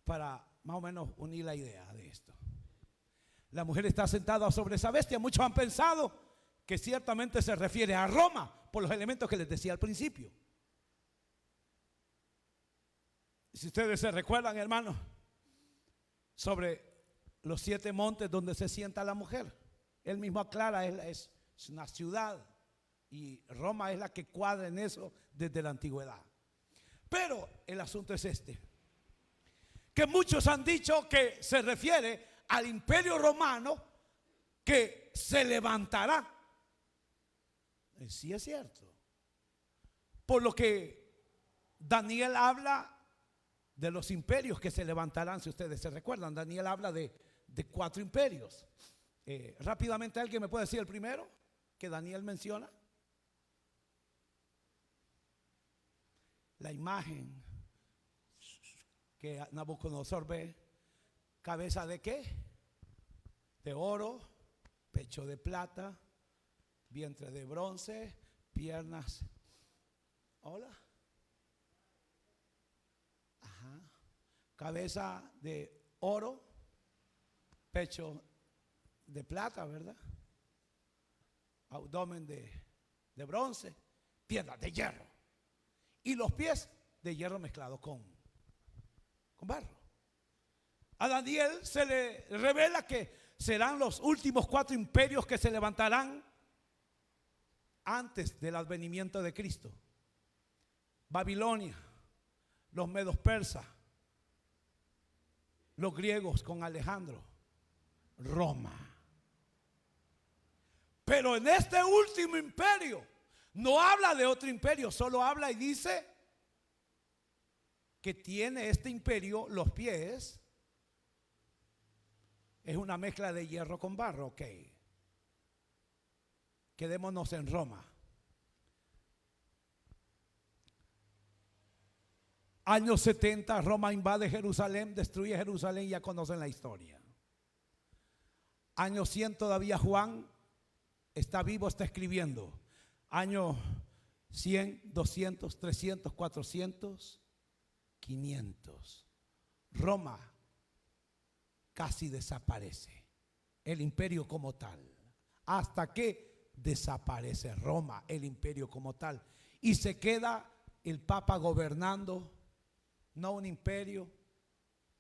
Para más o menos unir la idea de esto. La mujer está sentada sobre esa bestia. Muchos han pensado que ciertamente se refiere a Roma por los elementos que les decía al principio. Si ustedes se recuerdan, hermanos, sobre los 7 montes donde se sienta la mujer, él mismo aclara, es una ciudad y Roma es la que cuadra en eso desde la antigüedad. Pero el asunto es este, que muchos han dicho que se refiere al imperio romano que se levantará. Sí es cierto. Por lo que Daniel habla de los imperios que se levantarán, si ustedes se recuerdan. Daniel habla de 4 imperios. Rápidamente, ¿alguien me puede decir el primero que Daniel menciona? La imagen que Nabucodonosor ve. ¿Cabeza de qué? De oro, pecho de plata, vientre de bronce, piernas. Hola. Ajá. Cabeza de oro, pecho de plata, ¿verdad? Abdomen de bronce, piernas de hierro. Y los pies de hierro mezclado con barro. A Daniel se le revela que serán los últimos 4 imperios que se levantarán antes del advenimiento de Cristo. Babilonia, los medos persas, los griegos con Alejandro, Roma. Pero en este último imperio no habla de otro imperio, solo habla y dice que tiene este imperio los pies. Es una mezcla de hierro con barro, ok. Quedémonos en Roma. Años 70, Roma invade Jerusalén, destruye Jerusalén, ya conocen la historia. Año 100 todavía Juan está vivo, está escribiendo. Año 100, 200, 300, 400, 500. Roma casi desaparece, el imperio como tal, hasta que desaparece Roma, el imperio como tal, y se queda el Papa gobernando, no un imperio,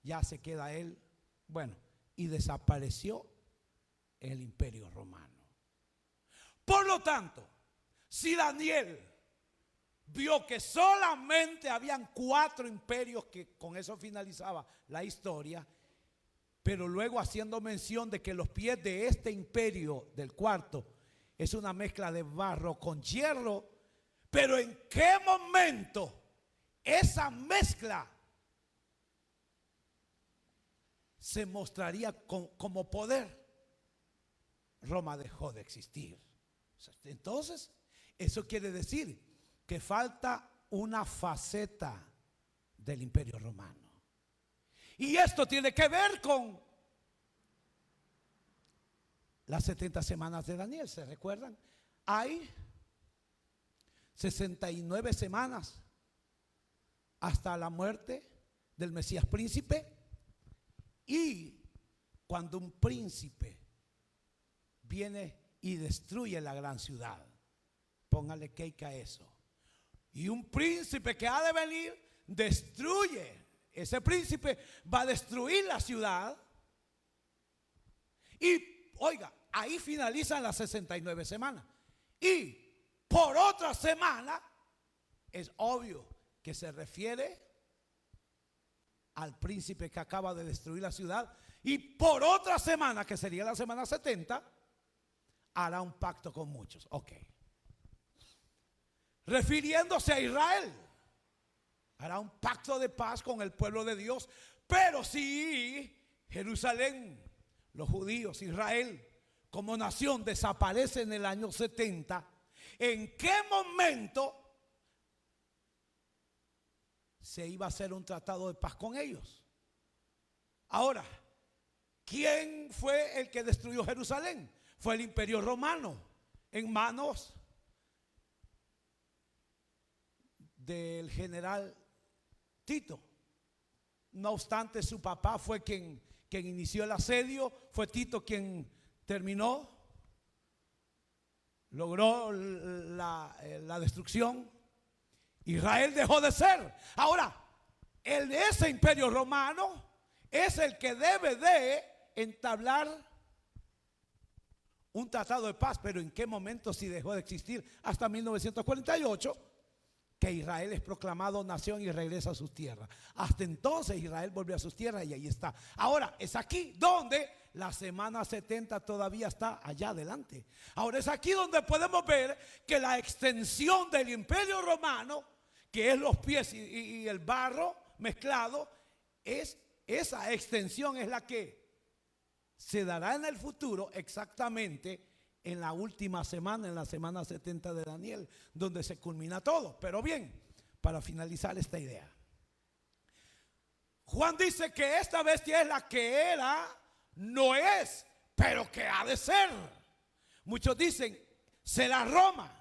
ya se queda él, bueno, y desapareció el imperio romano. Por lo tanto, si Daniel vio que solamente habían 4 imperios, que con eso finalizaba la historia, pero luego haciendo mención de que los pies de este imperio del cuarto es una mezcla de barro con hierro, pero en qué momento esa mezcla se mostraría como poder. Roma dejó de existir, Entonces, eso quiere decir que falta una faceta del Imperio Romano. Y esto tiene que ver con las 70 semanas de Daniel. ¿Se recuerdan? Hay 69 semanas hasta la muerte del Mesías príncipe. Y cuando un príncipe viene y destruye la gran ciudad, póngale cake a eso. Y un príncipe que ha de venir destruye. Ese príncipe va a destruir la ciudad. Y oiga, ahí finalizan las 69 semanas. Y por otra semana, es obvio que se refiere al príncipe que acaba de destruir la ciudad. Y por otra semana, que sería la semana 70, hará un pacto con muchos. Ok. Refiriéndose a Israel, hará un pacto de paz con el pueblo de Dios. Pero si Jerusalén, los judíos, Israel como nación desaparece en el año 70, ¿en qué momento se iba a hacer un tratado de paz con ellos? Ahora, ¿quién fue el que destruyó Jerusalén? Fue el Imperio Romano, en manos del general Tito. No obstante, su papá fue quien inició el asedio. Fue Tito quien terminó, logró la destrucción. Israel dejó de ser. Ahora, ese Imperio Romano es el que debe de entablar un tratado de paz. Pero ¿en qué momento si dejó de existir? Hasta 1948, que Israel es proclamado nación y regresa a sus tierras. Hasta entonces Israel volvió a sus tierras y ahí está. Ahora es aquí donde la semana 70 todavía está allá adelante. Ahora es aquí donde podemos ver que la extensión del Imperio Romano, que es los pies y el barro mezclado, esa extensión es la que se dará en el futuro, exactamente en la última semana, en la semana 70 de Daniel, donde se culmina todo. Pero bien, para finalizar esta idea, Juan dice que esta bestia es la que era, no es, pero que ha de ser. Muchos dicen, será Roma.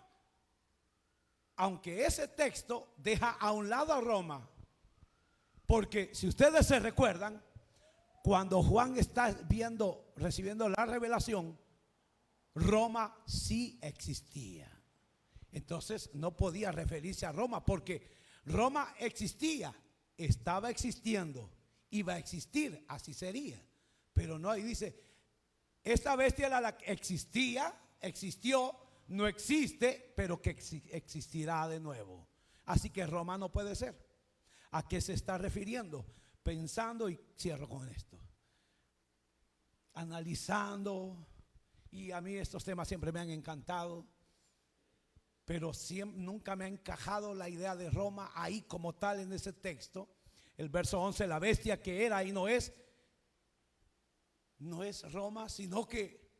Aunque ese texto deja a un lado a Roma, porque si ustedes se recuerdan, cuando Juan está recibiendo la revelación, Roma sí existía. Entonces no podía referirse a Roma, porque Roma existía, estaba existiendo, iba a existir, así sería. Pero no, ahí dice, esta bestia era la que existía, existió, no existe, pero que existirá de nuevo. Así que Roma no puede ser. ¿A qué se está refiriendo? Pensando, y cierro con esto, analizando. Y a mí estos temas siempre me han encantado, pero nunca me ha encajado la idea de Roma ahí como tal en ese texto. El verso 11, la bestia que era y no es Roma, sino que,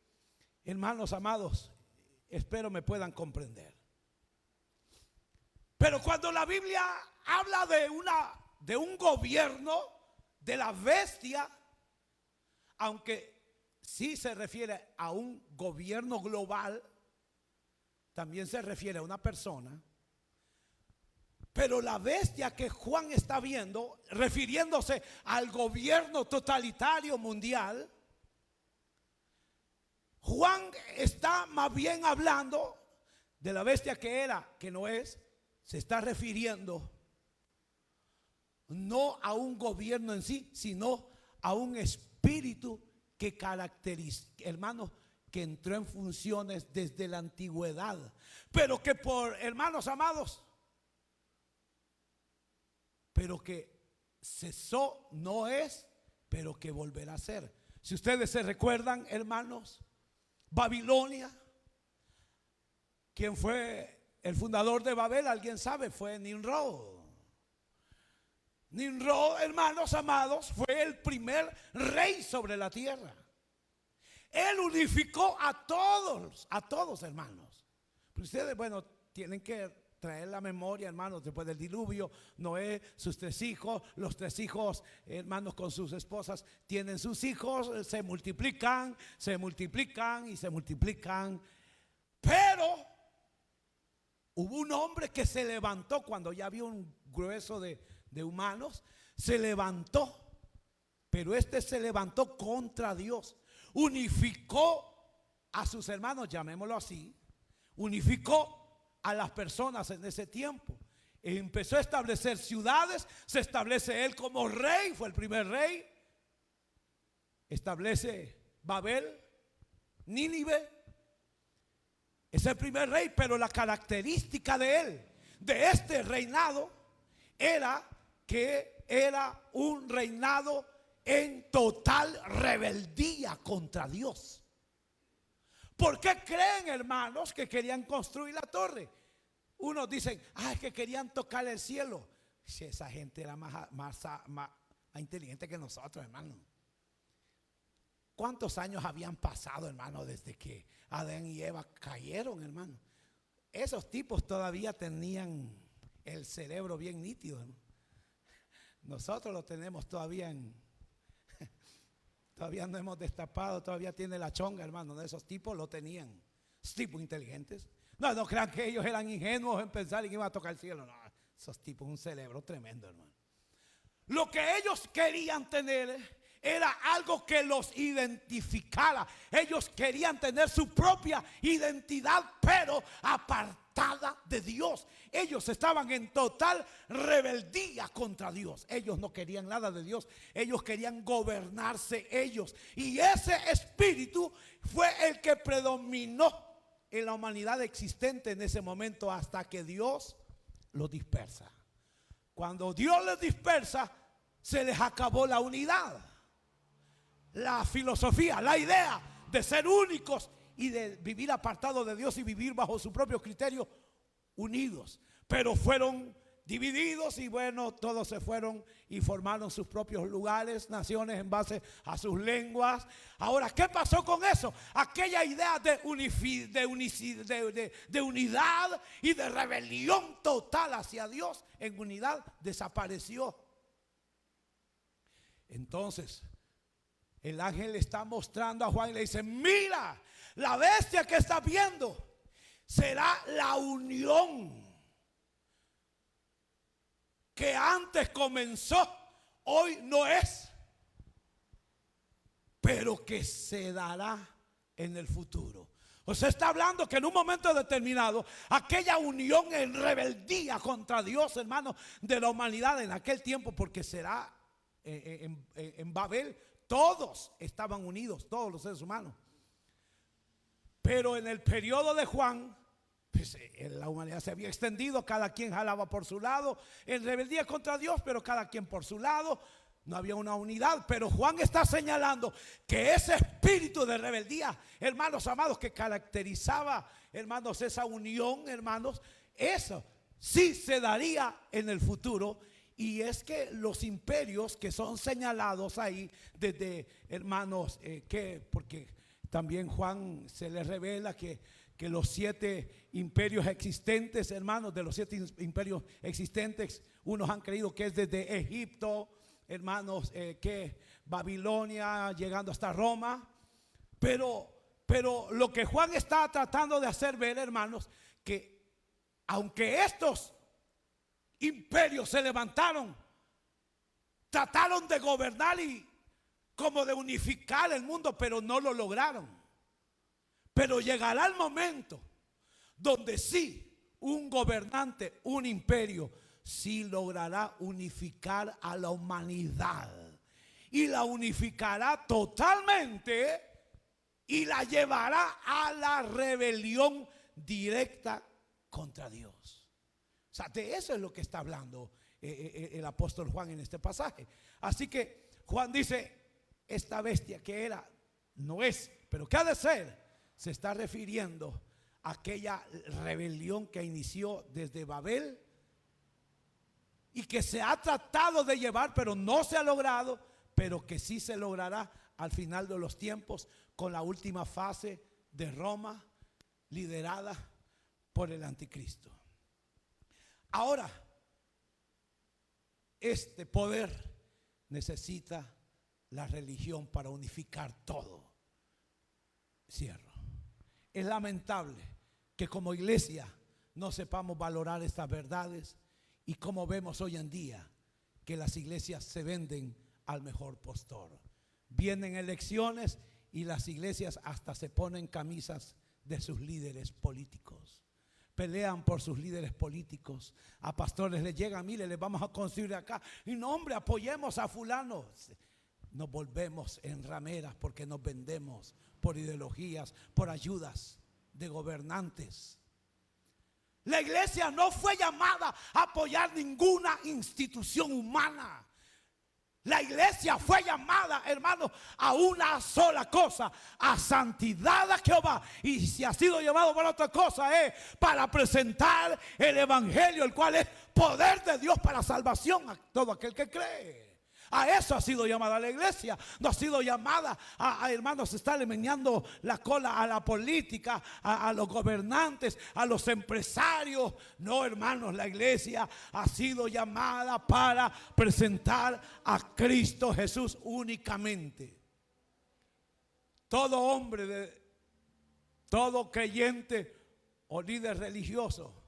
hermanos amados, espero me puedan comprender. Pero cuando la Biblia habla de un gobierno, de la bestia, aunque sí se refiere a un gobierno global, también se refiere a una persona. Pero la bestia que Juan está viendo, refiriéndose al gobierno totalitario mundial, Juan está más bien hablando de la bestia que era, que no es. Se está refiriendo no a un gobierno en sí, sino a un espíritu que caracteriza, hermanos, que entró en funciones desde la antigüedad, pero que hermanos amados, pero que cesó, no es, pero que volverá a ser. Si ustedes se recuerdan, hermanos, Babilonia, ¿quién fue el fundador de Babel? ¿Alguien sabe? Fue Nimrod. Nimrod, hermanos amados, fue el primer rey sobre la tierra. Él unificó a todos hermanos. Ustedes, bueno, tienen que traer la memoria, hermanos, después del diluvio, Noé, sus 3 hijos, los 3 hijos, hermanos, con sus esposas, tienen sus hijos, se multiplican y se multiplican. Pero hubo un hombre que se levantó cuando ya había un grueso de humanos, se levantó, pero este se levantó contra Dios, unificó a sus hermanos, llamémoslo así, unificó a las personas en ese tiempo. Empezó a establecer ciudades, se establece él como rey, fue el primer rey. Establece Babel, Nínive, es el primer rey, pero la característica de él, de este reinado, era que era un reinado en total rebeldía contra Dios. ¿Por qué creen, hermanos, que querían construir la torre? Unos dicen, es que querían tocar el cielo. Si esa gente era más inteligente que nosotros, hermano. ¿Cuántos años habían pasado, hermano, desde que Adán y Eva cayeron, hermano? Esos tipos todavía tenían el cerebro bien nítido, ¿no? Nosotros lo tenemos todavía todavía no hemos destapado, todavía tiene la chonga, hermano. Esos tipos lo tenían, tipos inteligentes. No crean que ellos eran ingenuos en pensar que iban a tocar el cielo. No, esos tipos, un cerebro tremendo, hermano. Lo que ellos querían tener era algo que los identificara. Ellos querían tener su propia identidad, pero apartada de Dios. Ellos estaban en total rebeldía contra Dios. Ellos no querían nada de Dios. Ellos querían gobernarse ellos. Y ese espíritu fue el que predominó en la humanidad existente en ese momento, hasta que Dios los dispersa. Cuando Dios los dispersa, se les acabó la unidad, la filosofía, la idea de ser únicos y de vivir apartados de Dios y vivir bajo su propio criterio, unidos. Pero fueron divididos y bueno, todos se fueron y formaron sus propios lugares, naciones en base a sus lenguas. Ahora, ¿qué pasó con eso? Aquella idea de unidad y de rebelión total hacia Dios en unidad desapareció. Entonces el ángel le está mostrando a Juan y le dice: mira, la bestia que estás viendo será la unión que antes comenzó, hoy no es, pero que se dará en el futuro. O sea, está hablando que en un momento determinado, aquella unión en rebeldía contra Dios, hermano, de la humanidad en aquel tiempo, porque será en Babel, todos estaban unidos, todos los seres humanos. Pero en el periodo de Juan, pues la humanidad se había extendido, cada quien jalaba por su lado, en rebeldía contra Dios, pero cada quien por su lado, no había una unidad. Pero Juan está señalando que ese espíritu de rebeldía, hermanos amados, que caracterizaba, hermanos, esa unión, hermanos, eso sí se daría en el futuro. Y es que los imperios que son señalados ahí, desde, hermanos, porque también Juan se le revela que los 7 imperios existentes, hermanos, de los 7 imperios existentes, unos han creído que es desde Egipto, hermanos, que Babilonia, llegando hasta Roma. Pero lo que Juan está tratando de hacer ver, hermanos, que aunque estos imperios se levantaron, trataron de gobernar y como de unificar el mundo, pero no lo lograron. Pero llegará el momento donde sí, un gobernante, un imperio, sí logrará unificar a la humanidad. Y la unificará totalmente y la llevará a la rebelión directa contra Dios. O sea, de eso es lo que está hablando el apóstol Juan en este pasaje. Así que Juan dice: esta bestia que era, no es, pero que ha de ser. Se está refiriendo a aquella rebelión que inició desde Babel y que se ha tratado de llevar, pero no se ha logrado, pero que sí se logrará al final de los tiempos con la última fase de Roma, liderada por el anticristo. Ahora, este poder necesita la religión para unificar todo. Cierro. Es lamentable que como iglesia no sepamos valorar estas verdades, y como vemos hoy en día que las iglesias se venden al mejor postor. Vienen elecciones y las iglesias hasta se ponen camisas de sus líderes políticos. Pelean por sus líderes políticos. A pastores les llegan, mire, les vamos a construir acá. Y no, hombre, apoyemos a fulano. Nos volvemos en rameras porque nos vendemos por ideologías, por ayudas de gobernantes. La iglesia no fue llamada a apoyar ninguna institución humana. La iglesia fue llamada, hermanos, a una sola cosa: a santidad a Jehová. Y si ha sido llamado para otra cosa, es para presentar el evangelio, el cual es poder de Dios para salvación a todo aquel que cree. A eso ha sido llamada la iglesia. No ha sido llamada a hermanos, estarle meneando la cola a la política, a los gobernantes, a los empresarios. No, hermanos, la iglesia ha sido llamada para presentar a Cristo Jesús únicamente. Todo hombre, todo creyente o líder religioso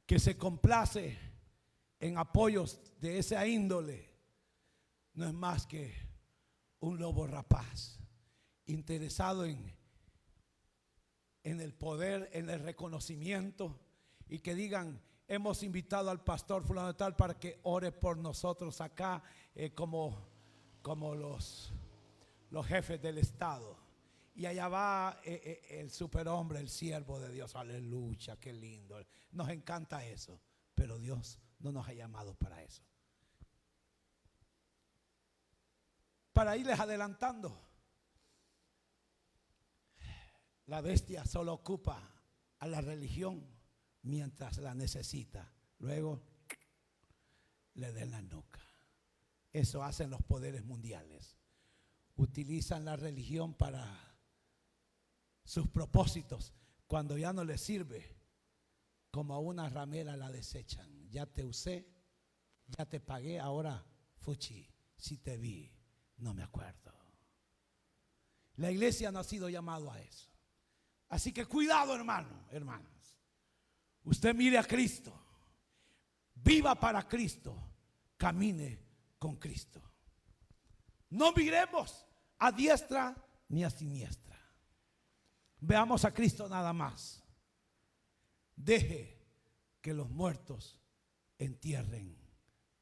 que se complace en apoyos de esa índole no es más que un lobo rapaz, interesado en el poder, en el reconocimiento, y que digan: hemos invitado al pastor fulano de tal para que ore por nosotros acá, como los jefes del estado. Y allá va el superhombre, el siervo de Dios. Aleluya, qué lindo. Nos encanta eso, pero Dios no nos ha llamado para eso. Para irles adelantando, la bestia solo ocupa a la religión mientras la necesita. Luego le den la nuca. Eso hacen los poderes mundiales. Utilizan la religión para sus propósitos. Cuando ya no les sirve, como a una ramera la desechan. Ya te usé, ya te pagué, ahora fuchi, si te vi, no me acuerdo. La iglesia no ha sido llamado a eso. Así que cuidado, hermano, hermanas. Usted mire a Cristo, viva para Cristo, camine con Cristo. No miremos a diestra ni a siniestra. Veamos a Cristo nada más. Deje que los muertos entierren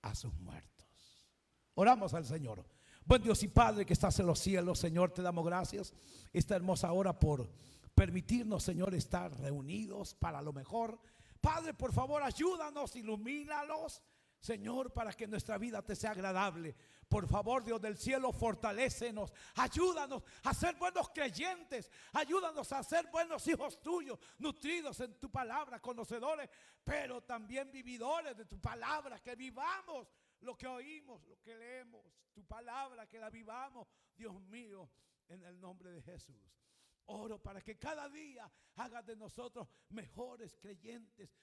a sus muertos. Oramos al Señor. Buen Dios y Padre que estás en los cielos, Señor, te damos gracias esta hermosa hora por permitirnos, Señor, estar reunidos para lo mejor. Padre, por favor, ayúdanos, ilumínalos, Señor, para que nuestra vida te sea agradable. Por favor, Dios del cielo, fortalécenos, ayúdanos a ser buenos creyentes, ayúdanos a ser buenos hijos tuyos, nutridos en tu palabra, conocedores, pero también vividores de tu palabra, que vivamos lo que oímos, lo que leemos, tu palabra, que la vivamos, Dios mío, en el nombre de Jesús. Oro para que cada día hagas de nosotros mejores creyentes,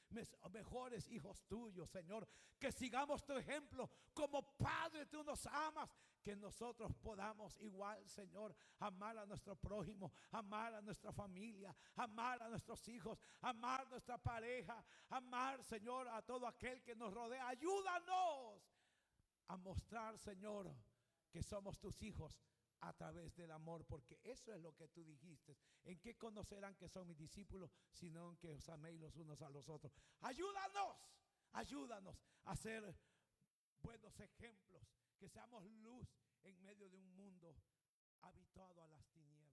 mejores hijos tuyos, Señor. Que sigamos tu ejemplo. Como Padre tú nos amas. Que nosotros podamos igual, Señor, amar a nuestro prójimo, amar a nuestra familia, amar a nuestros hijos, amar a nuestra pareja, amar, Señor, a todo aquel que nos rodea. Ayúdanos a mostrar, Señor, que somos tus hijos a través del amor, porque eso es lo que tú dijiste. ¿En qué conocerán que son mis discípulos? Sino en que os améis los unos a los otros. Ayúdanos, ayúdanos a ser buenos ejemplos, que seamos luz en medio de un mundo habituado a las tinieblas.